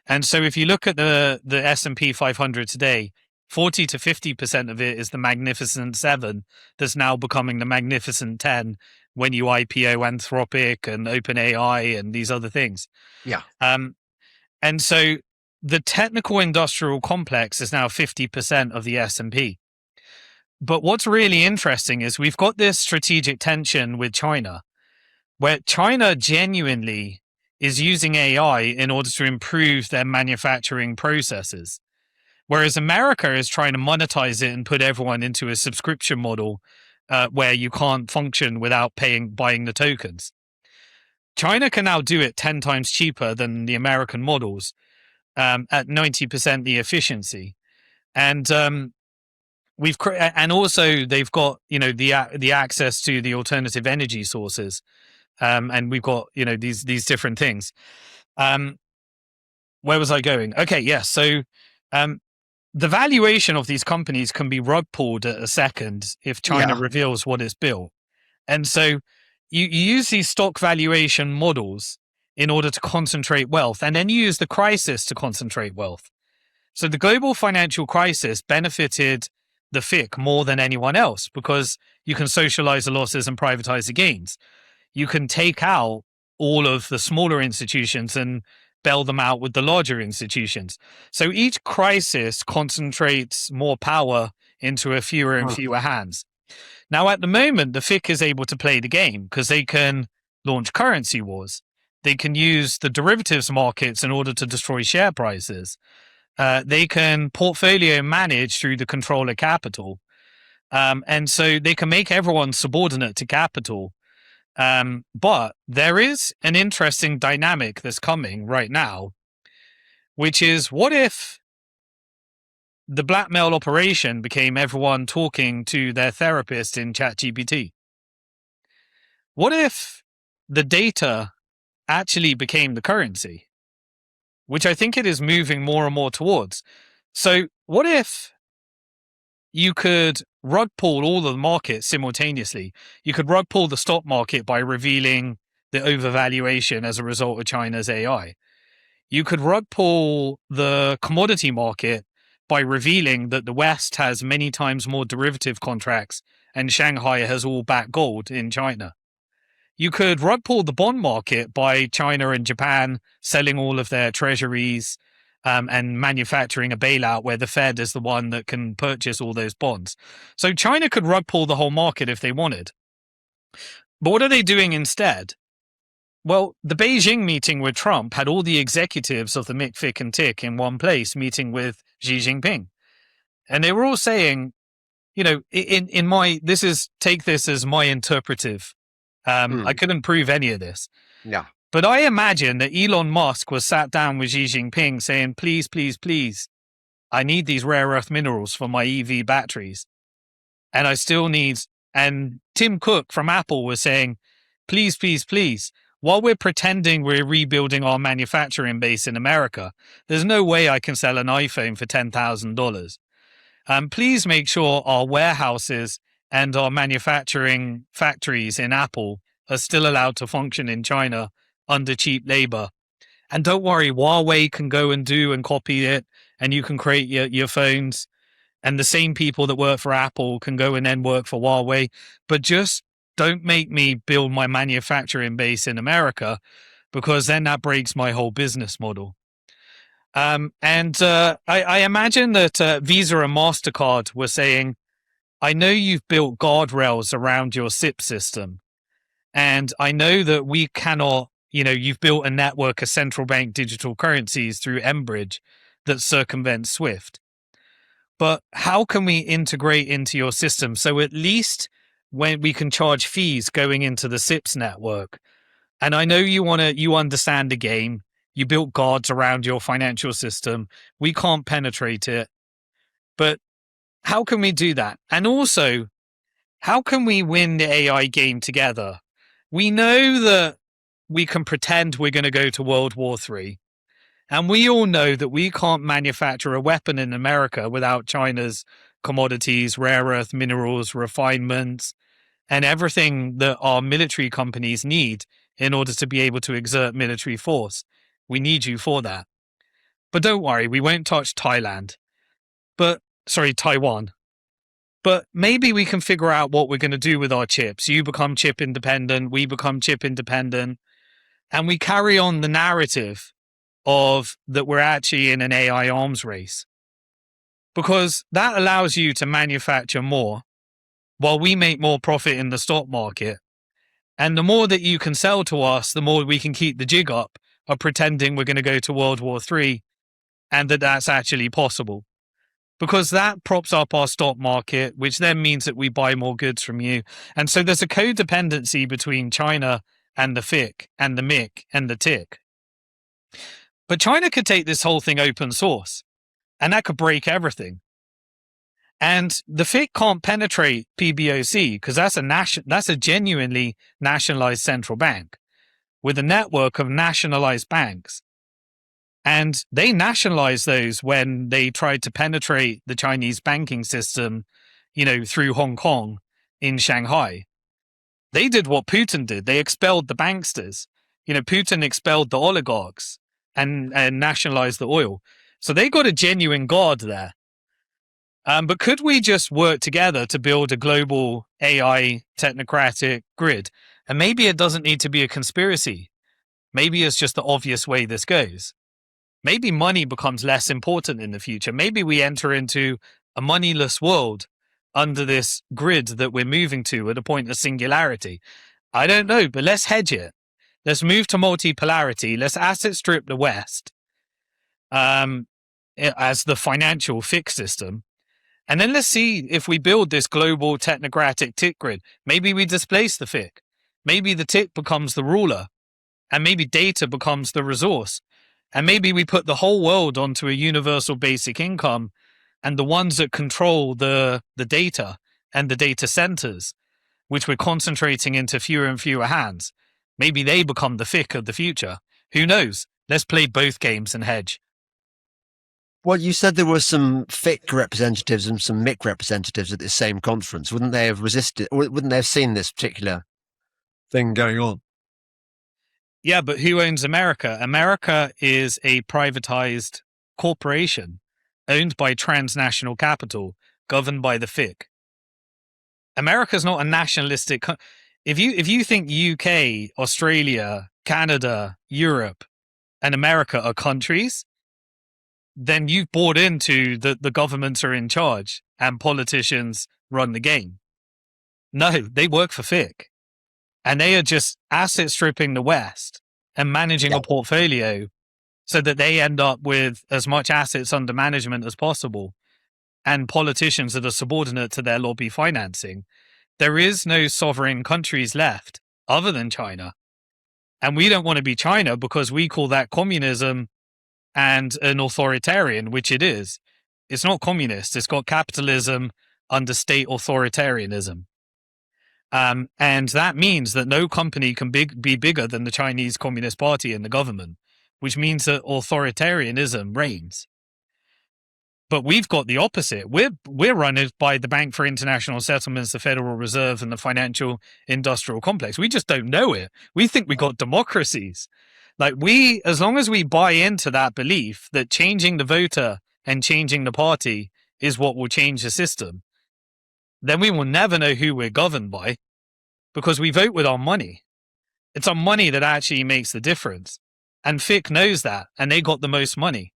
A: And so if you look at the S&P 500 today, 40 to 50% of it is the Magnificent Seven that's now becoming the Magnificent 10 when you IPO Anthropic and OpenAI and these other things.
B: Yeah.
A: And so the technical industrial complex is now 50% of the S&P. But what's really interesting is we've got this strategic tension with China, where China genuinely is using AI in order to improve their manufacturing processes, whereas America is trying to monetize it and put everyone into a subscription model where you can't function without buying the tokens. China can now do it 10 times cheaper than the American models at 90% the efficiency. And and also they've got, the access to the alternative energy sources. And we've got, these different things. Where was I going? Okay, yes. So the valuation of these companies can be rug pulled at a second if China reveals what it's built. And so you use these stock valuation models in order to concentrate wealth, and then you use the crisis to concentrate wealth. So the global financial crisis benefited the FIC more than anyone else because you can socialize the losses and privatize the gains. You can take out all of the smaller institutions and bail them out with the larger institutions. So each crisis concentrates more power into a fewer and fewer hands. Now, at the moment, the FIC is able to play the game because they can launch currency wars. They can use the derivatives markets in order to destroy share prices. They can portfolio manage through the control of capital. And so they can make everyone subordinate to capital. But there is an interesting dynamic that's coming right now, which is what if the blackmail operation became everyone talking to their therapist in ChatGPT? What if the data actually became the currency, which I think it is moving more and more towards? So what if you could rug pull all of the markets simultaneously? You could rug pull the stock market by revealing the overvaluation as a result of China's AI. You could rug pull the commodity market by revealing that the West has many times more derivative contracts and Shanghai has all backed gold in China. You could rug pull the bond market by China and Japan selling all of their treasuries and manufacturing a bailout where the Fed is the one that can purchase all those bonds. So China could rug pull the whole market if they wanted. But what are they doing instead? Well, the Beijing meeting with Trump had all the executives of the MIC, FIC, and TIC in one place meeting with Xi Jinping. And they were all saying, in my, take this as my interpretive. I couldn't prove any of this.
B: Yeah.
A: But I imagine that Elon Musk was sat down with Xi Jinping saying, please, please, please, I need these rare earth minerals for my EV batteries. And I still need, and Tim Cook from Apple was saying, please, please, please, while we're pretending we're rebuilding our manufacturing base in America, there's no way I can sell an iPhone for $10,000. Please make sure our warehouses and our manufacturing factories in Apple are still allowed to function in China under cheap labor. And don't worry, Huawei can go and do and copy it, and you can create your phones. And the same people that work for Apple can go and then work for Huawei. But just don't make me build my manufacturing base in America, because then that breaks my whole business model. I imagine that Visa and MasterCard were saying, I know you've built guardrails around your SIP system. And I know that we cannot, you've built a network of central bank digital currencies through Enbridge that circumvents SWIFT. But how can we integrate into your system so at least when we can charge fees going into the SIPS network? And I know you understand the game. You built guards around your financial system. We can't penetrate it. But how can we do that? And also, how can we win the AI game together? We know that we can pretend we're going to go to World War III. And we all know that we can't manufacture a weapon in America without China's commodities, rare earth minerals, refinements, and everything that our military companies need in order to be able to exert military force. We need you for that. But don't worry, we won't touch Taiwan. But maybe we can figure out what we're going to do with our chips. You become chip independent, we become chip independent, and we carry on the narrative of that we're actually in an AI arms race. Because that allows you to manufacture more while we make more profit in the stock market. And the more that you can sell to us, the more we can keep the jig up of pretending we're going to go to World War III and that that's actually possible. Because that props up our stock market, which then means that we buy more goods from you. And so there's a codependency between China and the FIC and the MIC and the TIC. But China could take this whole thing open source, and that could break everything. And the FIC can't penetrate PBOC because that's a genuinely nationalized central bank with a network of nationalized banks. And they nationalized those when they tried to penetrate the Chinese banking system, through Hong Kong in Shanghai. They did what Putin did. They expelled the banksters. Putin expelled the oligarchs and nationalized the oil. So they got a genuine guard there. But could we just work together to build a global AI technocratic grid? And maybe it doesn't need to be a conspiracy. Maybe it's just the obvious way this goes. Maybe money becomes less important in the future. Maybe we enter into a moneyless world under this grid that we're moving to at a point of singularity. I don't know, but let's hedge it. Let's move to multipolarity. Let's asset strip the West as the financial fixed system. And then let's see if we build this global technocratic TIC grid. Maybe we displace the FIC. Maybe the TIC becomes the ruler. And maybe data becomes the resource. And maybe we put the whole world onto a universal basic income, and the ones that control the data and the data centers, which we're concentrating into fewer and fewer hands, maybe they become the FIC of the future. Who knows? Let's play both games and hedge.
B: Well, you said there were some FIC representatives and some MIC representatives at this same conference. Wouldn't they have resisted, or wouldn't they have seen this particular thing going on?
A: Yeah, but who owns America? America is a privatized corporation owned by transnational capital, governed by the FIC. America's not a nationalistic. If you think UK, Australia, Canada, Europe, and America are countries, then you've bought into the governments are in charge and politicians run the game. No, they work for FIC. And they are just asset stripping the West and managing
B: Yeah.
A: a portfolio so that they end up with as much assets under management as possible and politicians that are subordinate to their lobby financing. There is no sovereign countries left other than China. And we don't want to be China because we call that communism and an authoritarian, which it is. It's not communist. It's got capitalism under state authoritarianism. And that means that no company can be bigger than the Chinese Communist Party and the government, which means that authoritarianism reigns. But we've got the opposite. We're run by the Bank for International Settlements, the Federal Reserve, and the financial industrial complex. We just don't know it. We think we got democracies. Like as long as we buy into that belief that changing the voter and changing the party is what will change the system, then we will never know who we're governed by because we vote with our money. It's our money that actually makes the difference. And FIC knows that, and they got the most money.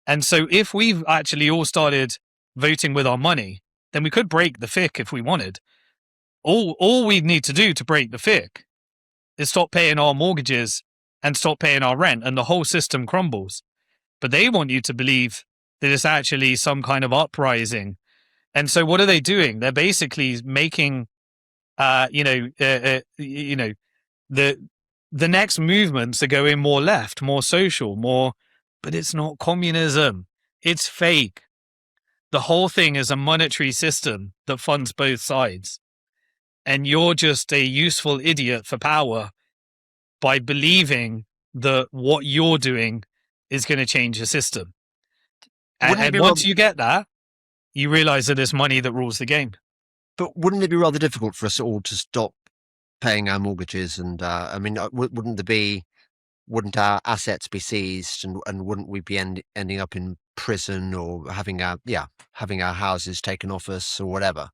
A: And so if we've actually all started voting with our money, then we could break the FIC if we wanted. All we need to do to break the FIC is stop paying our mortgages and stop paying our rent, and the whole system crumbles. But they want you to believe that it's actually some kind of uprising. And so what are they doing? They're basically making, the next movements are going more left, more social, more. But it's not communism. It's fake. The whole thing is a monetary system that funds both sides. And you're just a useful idiot for power by believing that what you're doing is going to change the system. And once you get that, you realize that it's money that rules the game.
B: But wouldn't it be rather difficult for us all to stop paying our mortgages? And wouldn't our assets be seized, and wouldn't we be ending up in prison or having our houses taken off us or whatever?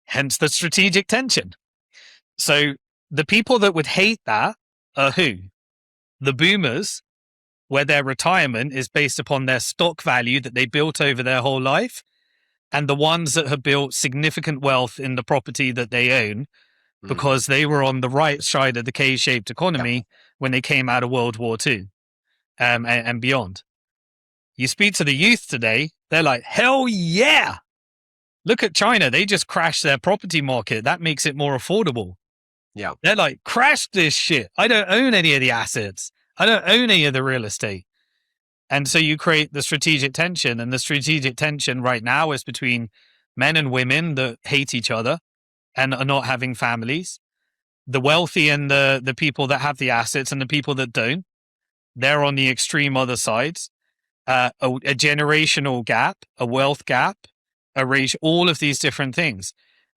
A: Hence the strategic tension. So the people that would hate that are who? The boomers, where their retirement is based upon their stock value that they built over their whole life, and the ones that have built significant wealth in the property that they own because they were on the right side of the K-shaped economy when they came out of World War II and beyond. You speak to the youth today, they're like, hell yeah! Look at China. They just crashed their property market. That makes it more affordable.
B: Yeah.
A: They're like, crash this shit. I don't own any of the assets. I don't own any of the real estate. And so you create the strategic tension. And the strategic tension right now is between men and women that hate each other and are not having families. The wealthy and the people that have the assets and the people that don't. They're on the extreme other sides. A generational gap, a wealth gap, a race, all of these different things.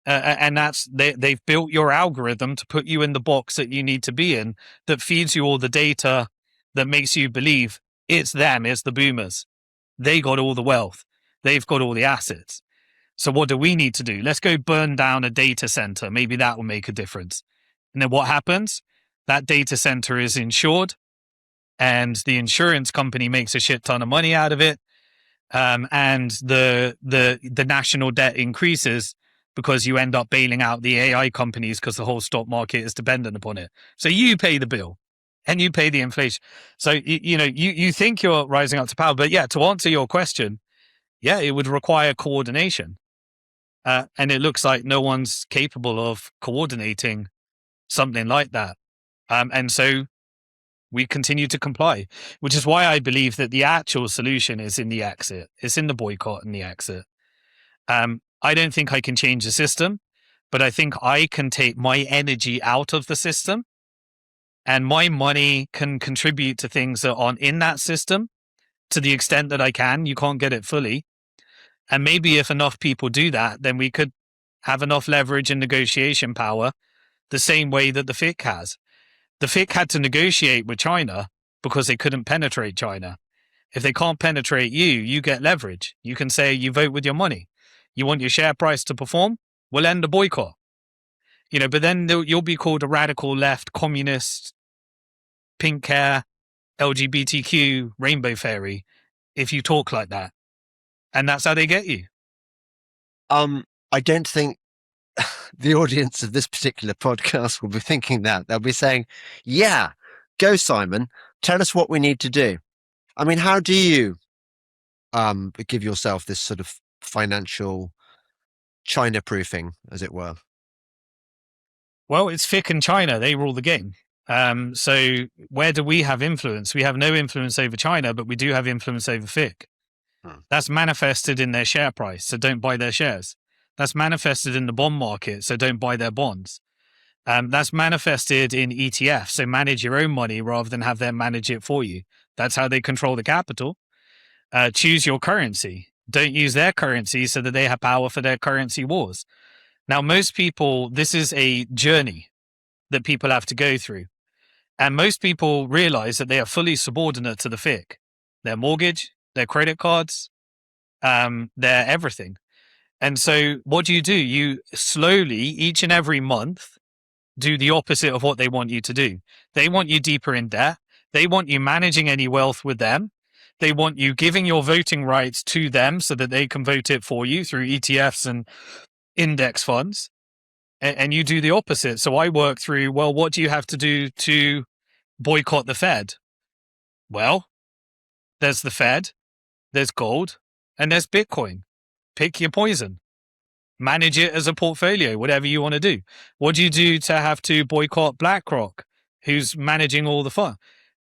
A: And they've built your algorithm to put you in the box that you need to be in, that feeds you all the data that makes you believe it's them, it's the boomers. They got all the wealth. They've got all the assets. So what do we need to do? Let's go burn down a data center. Maybe that will make a difference. And then what happens? That data center is insured and the insurance company makes a shit ton of money out of it. And the national debt increases because you end up bailing out the AI companies because the whole stock market is dependent upon it. So you pay the bill and you pay the inflation. So, you think you're rising up to power, but yeah, to answer your question, yeah, it would require coordination. And it looks like no one's capable of coordinating something like that. And so we continue to comply, which is why I believe that the actual solution is in the exit. It's in the boycott and the exit. I don't think I can change the system, but I think I can take my energy out of the system and my money can contribute to things that aren't in that system to the extent that I can. You can't get it fully. And maybe if enough people do that, then we could have enough leverage and negotiation power the same way that the FIC has. The FIC had to negotiate with China because they couldn't penetrate China. If they can't penetrate you, you get leverage. You can say you vote with your money. You want your share price to perform? We'll end the boycott. But then you'll be called a radical left, communist, pink hair, LGBTQ, rainbow fairy if you talk like that. And that's how they get you.
B: I don't think the audience of this particular podcast will be thinking that. They'll be saying, yeah, go, Simon. Tell us what we need to do. I mean, how do you give yourself this sort of financial China proofing, as it were?
A: Well, it's FIC and China. They rule the game. So where do we have influence? We have no influence over China, but we do have influence over FIC. That's manifested in their share price, so don't buy their shares. That's manifested in the bond market, so don't buy their bonds. That's manifested in ETFs, so manage your own money rather than have them manage it for you. That's how they control the capital. Choose your currency. Don't use their currency so that they have power for their currency wars. Now, most people, this is a journey that people have to go through. And most people realize that they are fully subordinate to the FIC. Their mortgage, their credit cards, their everything. And so what do? You slowly, each and every month, do the opposite of what they want you to do. They want you deeper in debt. They want you managing any wealth with them. They want you giving your voting rights to them so that they can vote it for you through ETFs and index funds. And you do the opposite. So I work through, well, what do you have to do to boycott the Fed? Well, there's the Fed, there's gold, and there's Bitcoin. Pick your poison. Manage it as a portfolio, whatever you want to do. What do you do to have to boycott BlackRock, who's managing all the fun?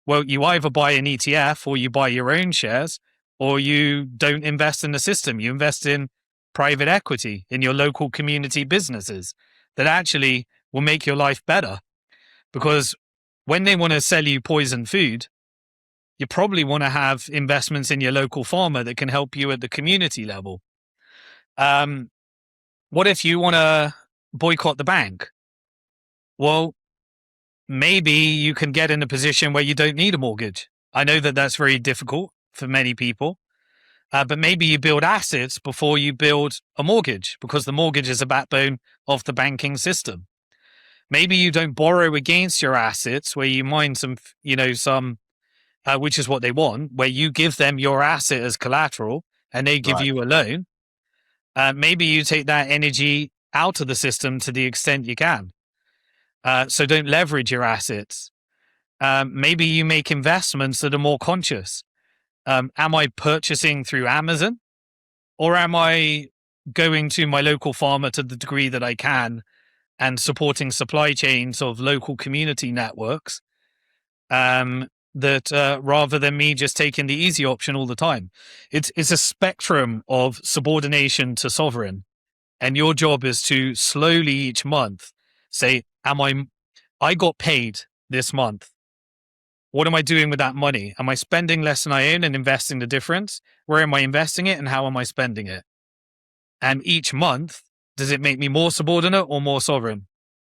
A: Well, you either buy an ETF or you buy your own shares, or you don't invest in the system. You invest in private equity in your local community businesses that actually will make your life better. Because when they want to sell you poison food, you probably want to have investments in your local farmer that can help you at the community level. What if you want to boycott the bank? Well, maybe you can get in a position where you don't need a mortgage. I know that that's very difficult for many people, but maybe you build assets before you build a mortgage, because the mortgage is a backbone of the banking system. Maybe you don't borrow against your assets, where you mine some, which is what they want, where you give them your asset as collateral and they give you a loan. Maybe you take that energy out of the system to the extent you can. So don't leverage your assets. Maybe you make investments that are more conscious. Am I purchasing through Amazon, or am I going to my local farmer to the degree that I can and supporting supply chains of local community networks, that rather than me just taking the easy option all the time? It's a spectrum of subordination to sovereign. And your job is to slowly each month say, I got paid this month. What am I doing with that money? Am I spending less than I own and investing the difference? Where am I investing it and how am I spending it? And each month, does it make me more subordinate or more sovereign?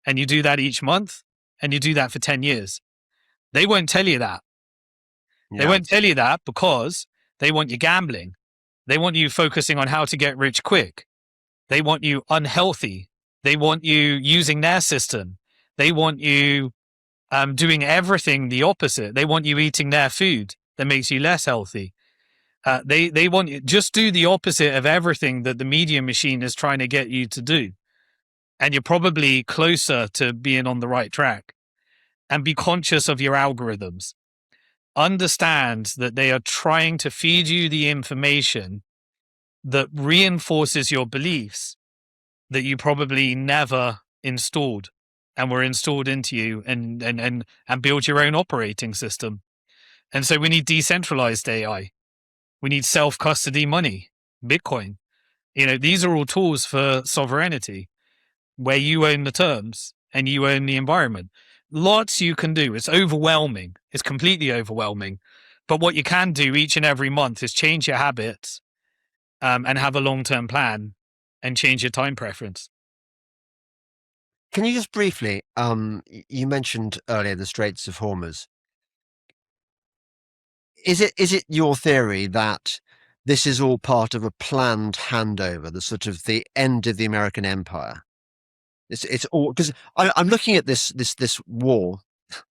A: And you do that each month, and you do that for 10 years. They won't tell you that. Yeah. They won't tell you that because they want you gambling. They want you focusing on how to get rich quick. They want you unhealthy. They want you using their system. They want you doing everything the opposite. They want you eating their food that makes you less healthy. They want you just do the opposite of everything that the media machine is trying to get you to do. And you're probably closer to being on the right track. And be conscious of your algorithms. Understand that they are trying to feed you the information that reinforces your beliefs that you probably never installed and were installed into you, and build your own operating system. And so we need decentralized AI. We need self-custody money, Bitcoin. These are all tools for sovereignty, where you own the terms and you own the environment. Lots you can do. It's overwhelming. It's completely overwhelming. But what you can do each and every month is change your habits, and have a long-term plan and change your time preference.
B: Can you just briefly, you mentioned earlier the Straits of Hormuz. Is it your theory that this is all part of a planned handover, the sort of the end of the American empire? It's all, because I'm looking at this war,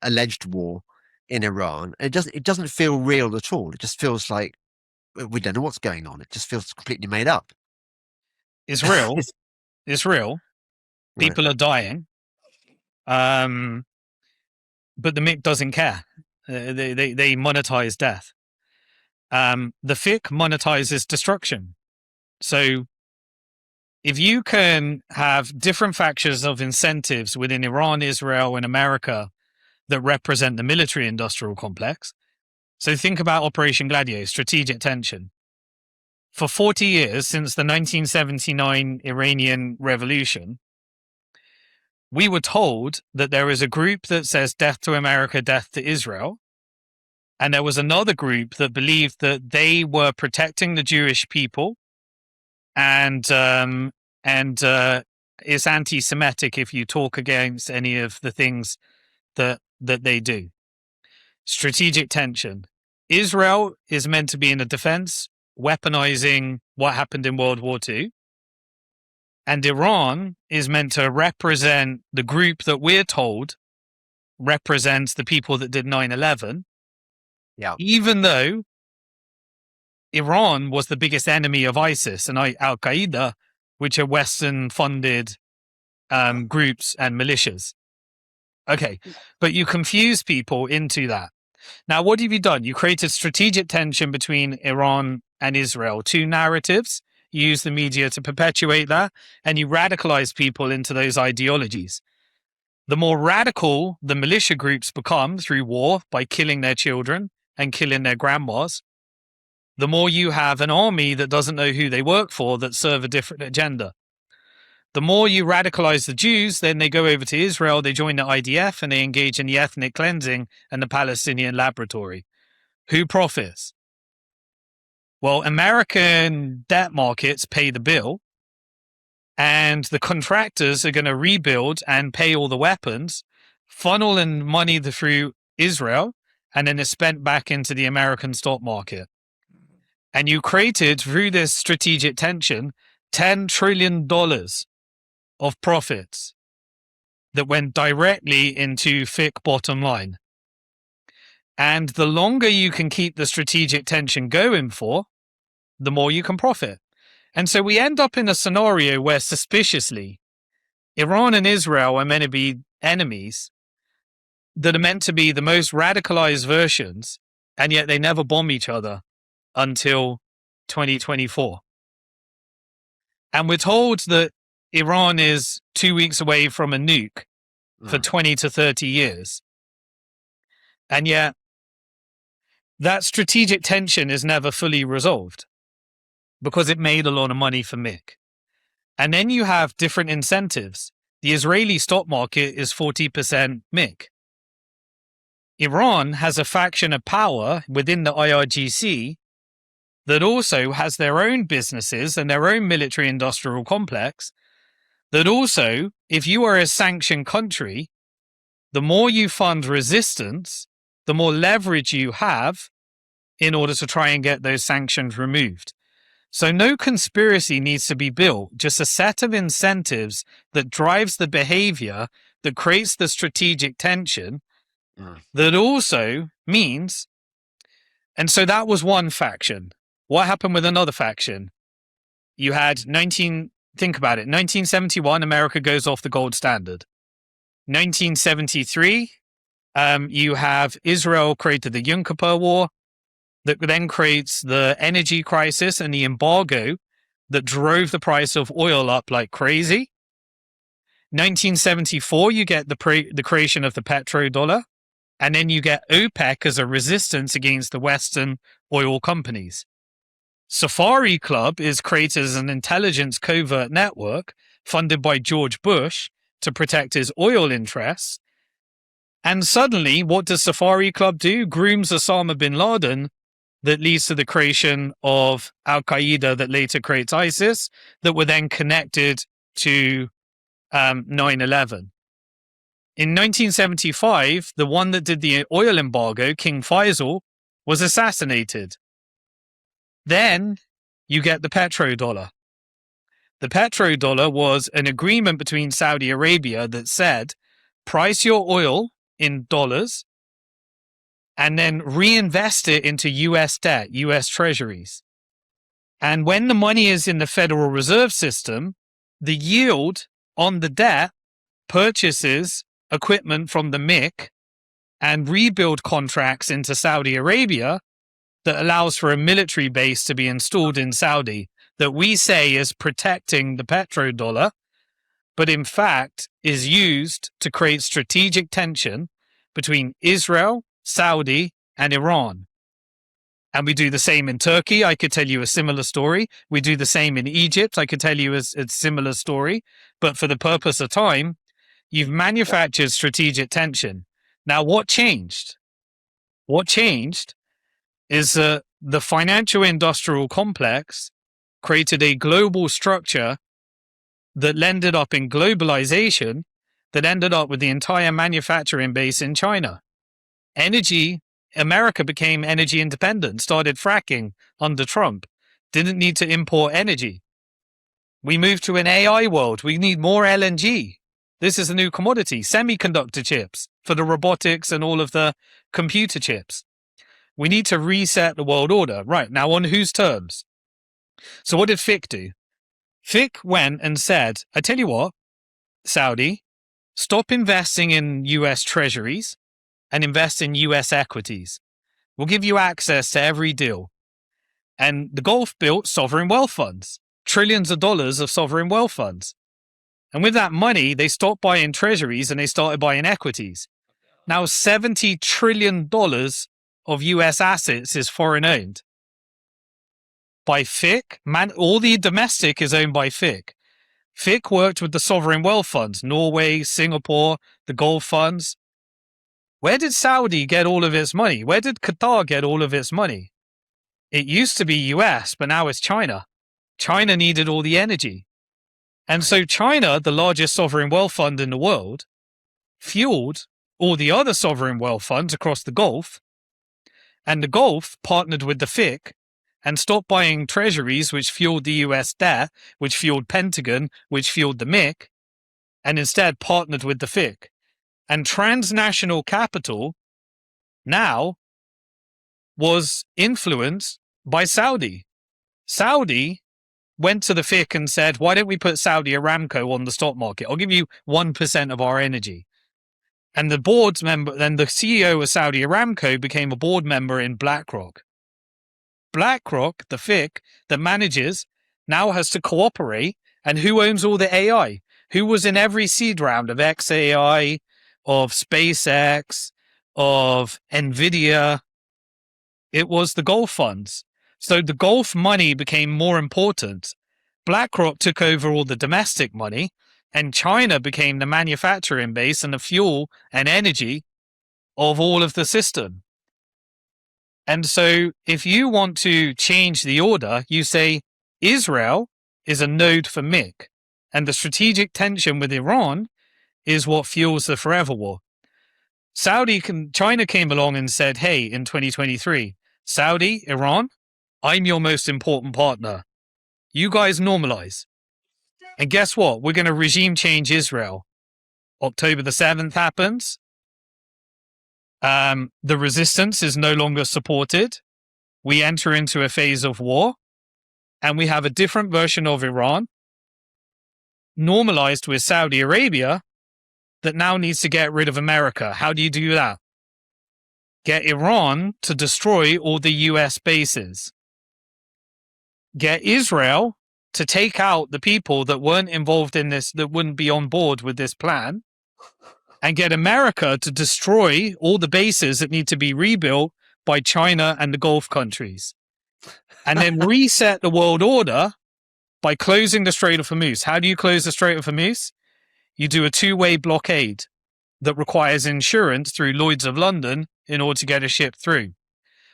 B: alleged war in Iran. It doesn't feel real at all. It just feels like we don't know what's going on. It just feels completely made up.
A: It's real. It's real.
B: Right.
A: People are dying. But the MIC doesn't care. They monetize death. The FIC monetizes destruction. So if you can have different factions of incentives within Iran, Israel, and America that represent the military industrial complex, so think about Operation Gladio, strategic tension. For 40 years, since the 1979 Iranian Revolution, we were told that there is a group that says death to America, death to Israel. And there was another group that believed that they were protecting the Jewish people and it's anti-Semitic if you talk against any of the things that they do. Strategic tension. Israel is meant to be in a defense, weaponizing what happened in World War II. And Iran is meant to represent the group that we're told represents the people that did 9/11.
B: Yeah.
A: Even though Iran was the biggest enemy of ISIS and Al-Qaeda, which are Western-funded groups and militias. Okay, but you confuse people into that. Now, what have you done? You created strategic tension between Iran and Israel, two narratives. You use the media to perpetuate that, and you radicalize people into those ideologies. The more radical the militia groups become through war by killing their children and killing their grandmas, the more you have an army that doesn't know who they work for that serve a different agenda. The more you radicalize the Jews, then they go over to Israel, they join the IDF, and they engage in the ethnic cleansing and the Palestinian laboratory. Who profits? Well, American debt markets pay the bill, and the contractors are going to rebuild and pay all the weapons, funnel in money through Israel, and then it's spent back into the American stock market. And you created, through this strategic tension, $10 trillion of profits that went directly into FIC bottom line. And the longer you can keep the strategic tension going for, the more you can profit. And so we end up in a scenario where, suspiciously, Iran and Israel are meant to be enemies that are meant to be the most radicalized versions, and yet they never bomb each other until 2024. And we're told that Iran is 2 weeks away from a nuke for 20 to 30 years. And yet that strategic tension is never fully resolved because it made a lot of money for MIC. And then you have different incentives. The Israeli stock market is 40% MIC. Iran has a faction of power within the IRGC that also has their own businesses and their own military industrial complex that also, if you are a sanctioned country, the more you fund resistance, the more leverage you have in order to try and get those sanctions removed. So no conspiracy needs to be built, just a set of incentives that drives the behavior that creates the strategic tension that also means, and so that was one faction. What happened with another faction? You had think about it, 1971, America goes off the gold standard. 1973, you have Israel created the Yom Kippur War that then creates the energy crisis and the embargo that drove the price of oil up like crazy. 1974, you get the creation of the petrodollar, and then you get OPEC as a resistance against the Western oil companies. Safari Club is created as an intelligence covert network funded by George Bush to protect his oil interests. And suddenly, what does Safari Club do? Grooms Osama bin Laden that leads to the creation of Al-Qaeda that later creates ISIS that were then connected to 9/11. In 1975, the one that did the oil embargo, King Faisal, was assassinated. Then you get the petrodollar. The petrodollar was an agreement between Saudi Arabia that said, price your oil in dollars and then reinvest it into US debt, US treasuries. And when the money is in the Federal Reserve System, the yield on the debt, purchases equipment from the MIC and rebuild contracts into Saudi Arabia that allows for a military base to be installed in Saudi that we say is protecting the petrodollar, but in fact is used to create strategic tension between Israel, Saudi, and Iran. And we do the same in Turkey. I could tell you a similar story. We do the same in Egypt. I could tell you a similar story. But for the purpose of time, you've manufactured strategic tension. Now, what changed? What changed is the financial industrial complex created a global structure that ended up in globalization, that ended up with the entire manufacturing base in China. America became energy independent, started fracking under Trump, didn't need to import energy. We moved to an AI world. We need more LNG. This is a new commodity, semiconductor chips for the robotics and all of the computer chips. We need to reset the world order. Right, now on whose terms? So what did FIC do? FIC went and said, I tell you what, Saudi, stop investing in US treasuries and invest in US equities. We'll give you access to every deal. And the Gulf built sovereign wealth funds, trillions of dollars of sovereign wealth funds. And with that money, they stopped buying treasuries and they started buying equities. Now $70 trillion of US assets is foreign owned. By FIC, all the domestic is owned by FIC. FIC worked with the sovereign wealth funds, Norway, Singapore, the Gulf funds. Where did Saudi get all of its money? Where did Qatar get all of its money? It used to be US, but now it's China. China needed all the energy. And so China, the largest sovereign wealth fund in the world, fueled all the other sovereign wealth funds across the Gulf. And the Gulf partnered with the FIC and stopped buying treasuries, which fueled the US debt, which fueled Pentagon, which fueled the MIC, and instead partnered with the FIC. And transnational capital now was influenced by Saudi. Saudi went to the FIC and said, why don't we put Saudi Aramco on the stock market? I'll give you 1% of our energy. And the board member, then the CEO of Saudi Aramco became a board member in BlackRock. BlackRock, the FIC that manages, now has to cooperate. And who owns all the AI? Who was in every seed round of XAI, of SpaceX, of NVIDIA? It was the Gulf funds. So the Gulf money became more important. BlackRock took over all the domestic money, and China became the manufacturing base and the fuel and energy of all of the system. And so if you want to change the order, you say Israel is a node for MIC, and the strategic tension with Iran is what fuels the forever war. China came along and said, hey, in 2023, Saudi, Iran, I'm your most important partner. You guys normalize. And guess what? We're going to regime change Israel. October the 7th happens. The resistance is no longer supported. We enter into a phase of war. And we have a different version of Iran, normalized with Saudi Arabia, that now needs to get rid of America. How do you do that? Get Iran to destroy all the US bases. Get Israel to take out the people that weren't involved in this, that wouldn't be on board with this plan. And get America to destroy all the bases that need to be rebuilt by China and the Gulf countries. And then reset the world order by closing the Strait of Hormuz. How do you close the Strait of Hormuz? You do a two-way blockade that requires insurance through Lloyd's of London in order to get a ship through.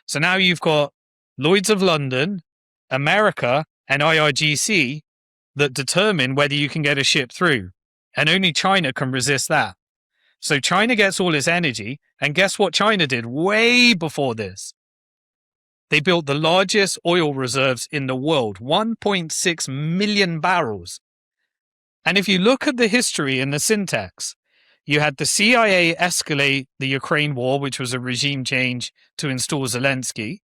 A: So now you've got Lloyd's of London, America, and IRGC that determine whether you can get a ship through. And only China can resist that. So China gets all its energy. And guess what China did way before this? They built the largest oil reserves in the world, 1.6 million barrels. And if you look at the history and the syntax, you had the CIA escalate the Ukraine war, which was a regime change to install Zelensky.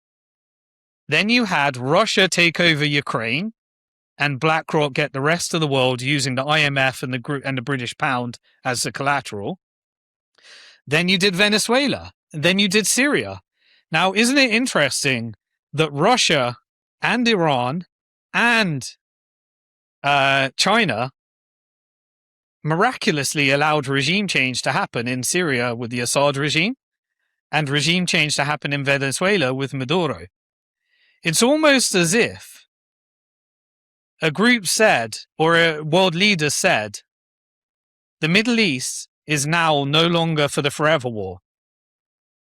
A: Then you had Russia take over Ukraine and BlackRock get the rest of the world using the IMF and the British pound as the collateral. Then you did Venezuela. Then you did Syria. Now, isn't it interesting that Russia and Iran and China miraculously allowed regime change to happen in Syria with the Assad regime and regime change to happen in Venezuela with Maduro? It's almost as if a group said, or a world leader said, the Middle East is now no longer for the forever war.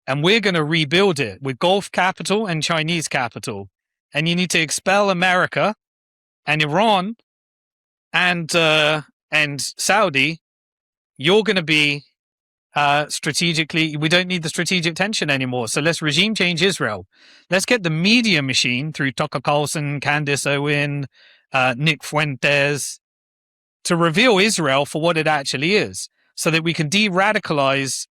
A: And we're going to rebuild it with Gulf capital and Chinese capital. And you need to expel America and Iran and Saudi. You're going to be strategically, we don't need the strategic tension anymore. So let's regime change Israel. Let's get the media machine through Tucker Carlson, Candace Owen, Nick Fuentes to reveal Israel for what it actually is, so that we can de-radicalize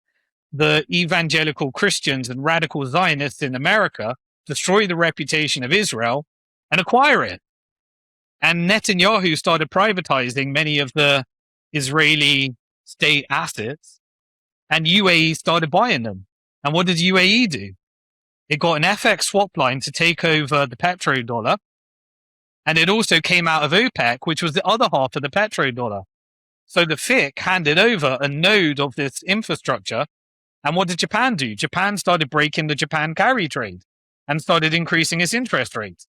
A: the evangelical Christians and radical Zionists in America, destroy the reputation of Israel, and acquire it. And Netanyahu started privatizing many of the Israeli state assets, and UAE started buying them. And what did UAE do? It got an FX swap line to take over the petrodollar, and it also came out of OPEC, which was the other half of the petrodollar. So the FIC handed over a node of this infrastructure. And what did Japan do? Japan started breaking the Japan carry trade and started increasing its interest rates.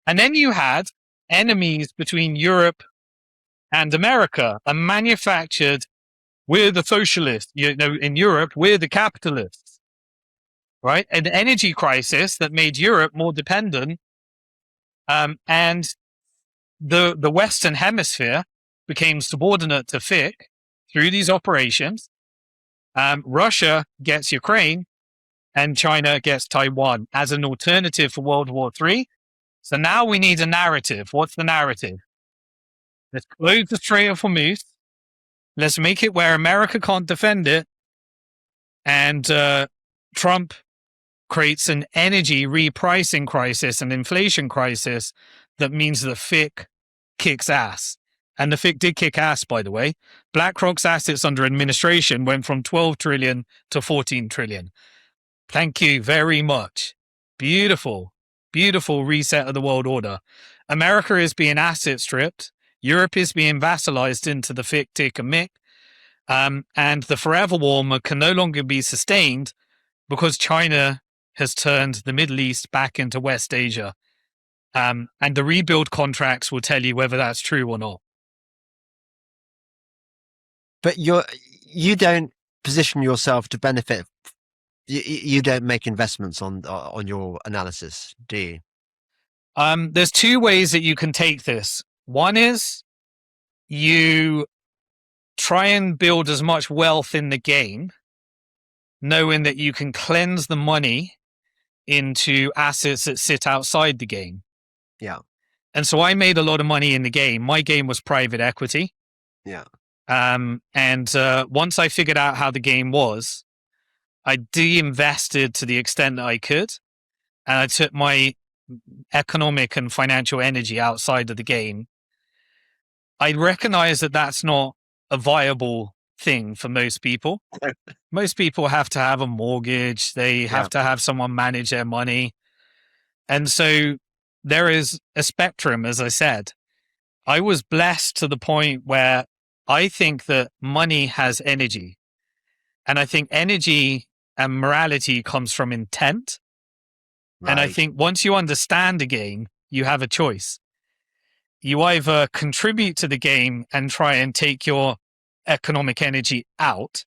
A: And then you had enemies between Europe and America, and manufactured, we're the socialists, in Europe, we're the capitalists, right? An energy crisis that made Europe more dependent. And the Western Hemisphere became subordinate to FIC through these operations. Russia gets Ukraine and China gets Taiwan as an alternative for World War III. So now we need a narrative. What's the narrative? Let's close the Strait of Hormuz. Let's make it where America can't defend it. And Trump creates an energy repricing crisis, an inflation crisis that means the FIC kicks ass. And the FIC did kick ass, by the way. BlackRock's assets under administration went from 12 trillion to 14 trillion. Thank you very much. Beautiful, beautiful reset of the world order. America is being asset stripped. Europe is being vassalized into the FIC, tick, and mick. And the forever warmer can no longer be sustained because China has turned the Middle East back into West Asia. And the rebuild contracts will tell you whether that's true or not.
B: But you don't position yourself to benefit. You don't make investments on your analysis, do you?
A: There's two ways that you can take this. One is you try and build as much wealth in the game, knowing that you can cleanse the money into assets that sit outside the game.
B: Yeah.
A: And so I made a lot of money in the game. My game was private equity.
B: Yeah.
A: And once I figured out how the game was, I de-invested to the extent that I could. And I took my economic and financial energy outside of the game. I recognize that that's not a viable thing for most people. Most people have to have a mortgage. They have to have someone manage their money. And so there is a spectrum, as I said. I was blessed to the point where I think that money has energy. And I think energy and morality comes from intent. Right. And I think once you understand the game, you have a choice. You either contribute to the game and try and take your economic energy out,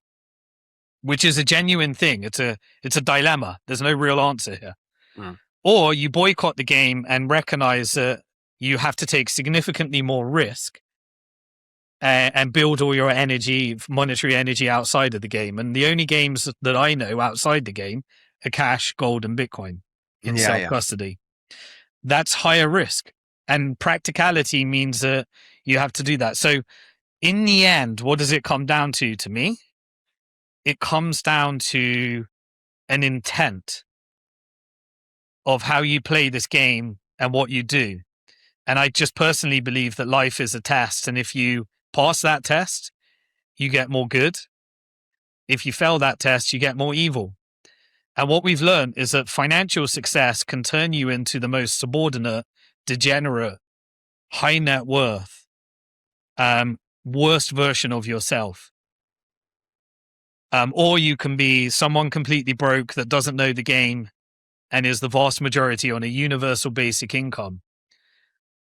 A: which is a genuine thing. It's a dilemma. There's no real answer here. Mm. Or you boycott the game and recognize that you have to take significantly more risk and build all your energy, monetary energy outside of the game. And the only games that I know outside the game are cash, gold, and Bitcoin in self-custody. That's higher risk. And practicality means that you have to do that. So in the end, what does it come down to me? It comes down to an intent of how you play this game and what you do. And I just personally believe that life is a test. And if you pass that test, you get more good. If you fail that test, you get more evil. And what we've learned is that financial success can turn you into the most subordinate, degenerate, high net worth, worst version of yourself. Or you can be someone completely broke that doesn't know the game and is the vast majority on a universal basic income.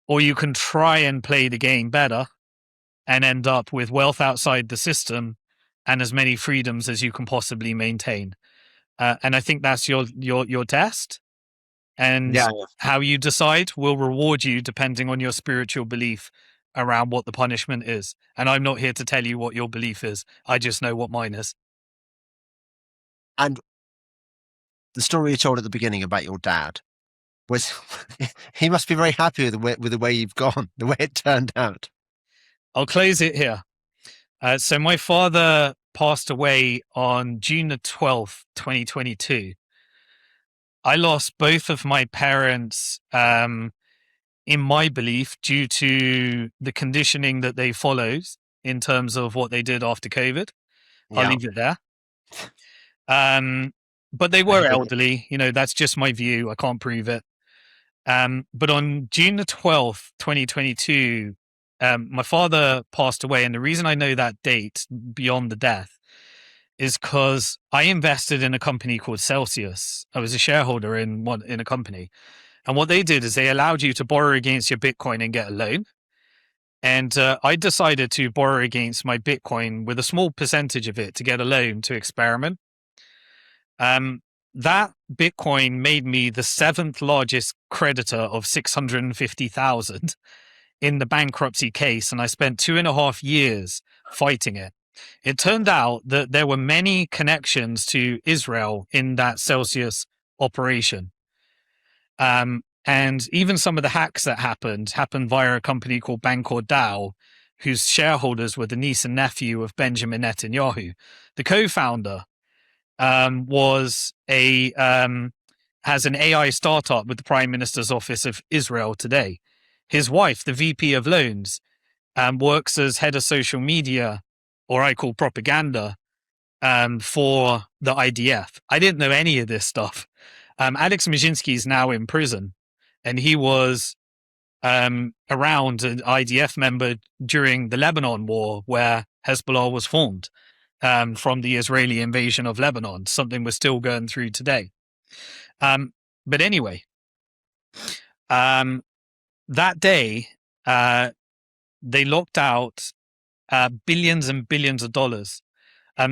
A: Or you can try and play the game better and end up with wealth outside the system and as many freedoms as you can possibly maintain. And I think that's your test. And
B: Yeah.
A: how you decide will reward you depending on your spiritual belief around what the punishment is. And I'm not here to tell you what your belief is. I just know what mine is.
B: And the story you told at the beginning about your dad was he must be very happy with the way you've gone, the way it turned out.
A: I'll close it here. So my father passed away on June the 12th, 2022. I lost both of my parents, in my belief, due to the conditioning that they followed in terms of what they did after COVID. I'll
B: Yeah.
A: leave it there. But they
B: I
A: were
B: hear you.
A: elderly. That's just my view. I can't prove it. But on June the 12th, 2022, my father passed away. And the reason I know that date beyond the death is because I invested in a company called Celsius. I was a shareholder in a company. And what they did is they allowed you to borrow against your Bitcoin and get a loan. And I decided to borrow against my Bitcoin with a small percentage of it to get a loan to experiment. That Bitcoin made me the seventh largest creditor of 650,000 in the bankruptcy case. And I spent 2.5 years fighting it. It turned out that there were many connections to Israel in that Celsius operation. And even some of the hacks that happened via a company called Bancor DAO, whose shareholders were the niece and nephew of Benjamin Netanyahu. The co-founder was has an AI startup with the Prime Minister's Office of Israel today. His wife, the VP of Loans, works as head of social media, or I call propaganda, for the IDF. I didn't know any of this stuff. Alex Majinsky is now in prison, and he was around an IDF member during the Lebanon war, where Hezbollah was formed from the Israeli invasion of Lebanon, something we're still going through today. But anyway, that day, they locked out billions and billions of dollars.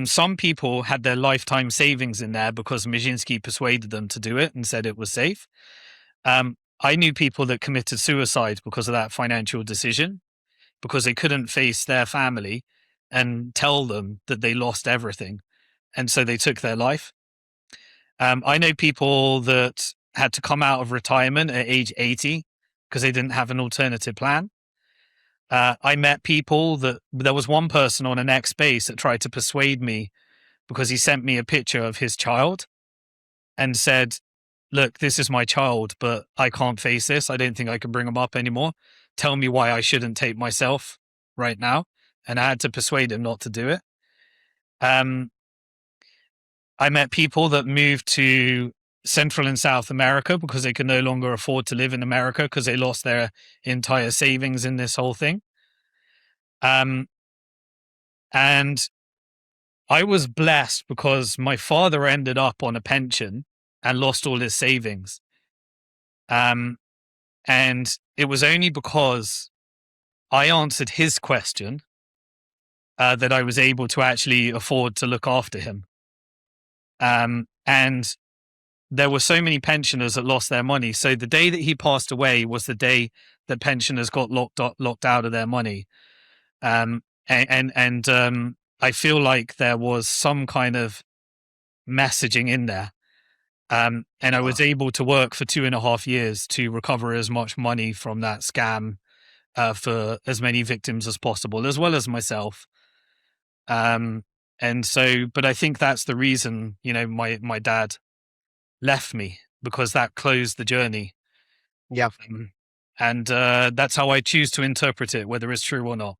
A: Some people had their lifetime savings in there because Majinsky persuaded them to do it and said it was safe. I knew people that committed suicide because of that financial decision, because they couldn't face their family and tell them that they lost everything. And so they took their life. I know people that had to come out of retirement at age 80 because they didn't have an alternative plan. I met people there was one person on an X base that tried to persuade me because he sent me a picture of his child and said, look, this is my child, but I can't face this. I don't think I can bring him up anymore. Tell me why I shouldn't tape myself right now. And I had to persuade him not to do it. I met people that moved to Central and South America because they could no longer afford to live in America because they lost their entire savings in this whole thing. And I was blessed because my father ended up on a pension and lost all his savings. And it was only because I answered his question that I was able to actually afford to look after him. And there were so many pensioners that lost their money. So the day that he passed away was the day that pensioners got locked out of their money. And I feel like there was some kind of messaging in there. And I was able to work for 2.5 years to recover as much money from that scam for as many victims as possible, as well as myself. And so, but I think that's the reason, my dad left me, because that closed the journey.
B: Yeah.
A: And that's how I choose to interpret it, whether it's true or not.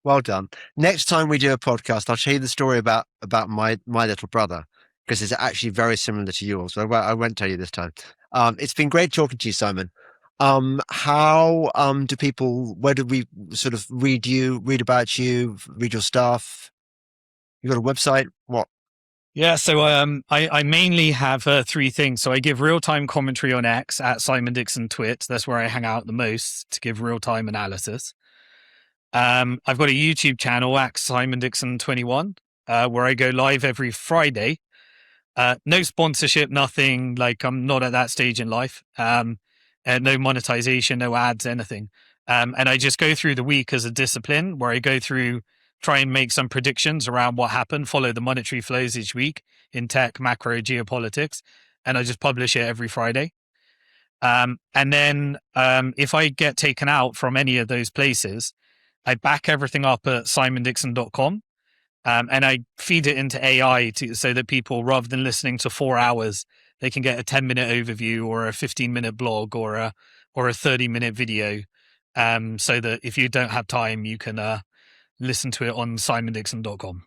B: Well done. Next time we do a podcast, I'll tell you the story about my little brother, because it's actually very similar to yours. So I won't tell you this time. It's been great talking to you, Simon. How do people? Where do we sort of read you, read about you, read your stuff? You got a website? What?
A: Yeah, so I mainly have three things. So I give real-time commentary on X at Simon Dixon Twit. That's where I hang out the most to give real-time analysis. I've got a YouTube channel at Simon Dixon 21, where I go live every Friday. No sponsorship, nothing. Like, I'm not at that stage in life. No monetization, no ads, anything. And I just go through the week as a discipline, where I go through, try and make some predictions around what happened, follow the monetary flows each week in tech, macro, geopolitics, and I just publish it every Friday. And then if I get taken out from any of those places, I back everything up at simondixon.com. And I feed it into AI so that people, rather than listening to 4 hours, they can get a 10-minute overview or a 15-minute blog or a 30-minute video. So that if you don't have time, you can listen to it on simondixon.com.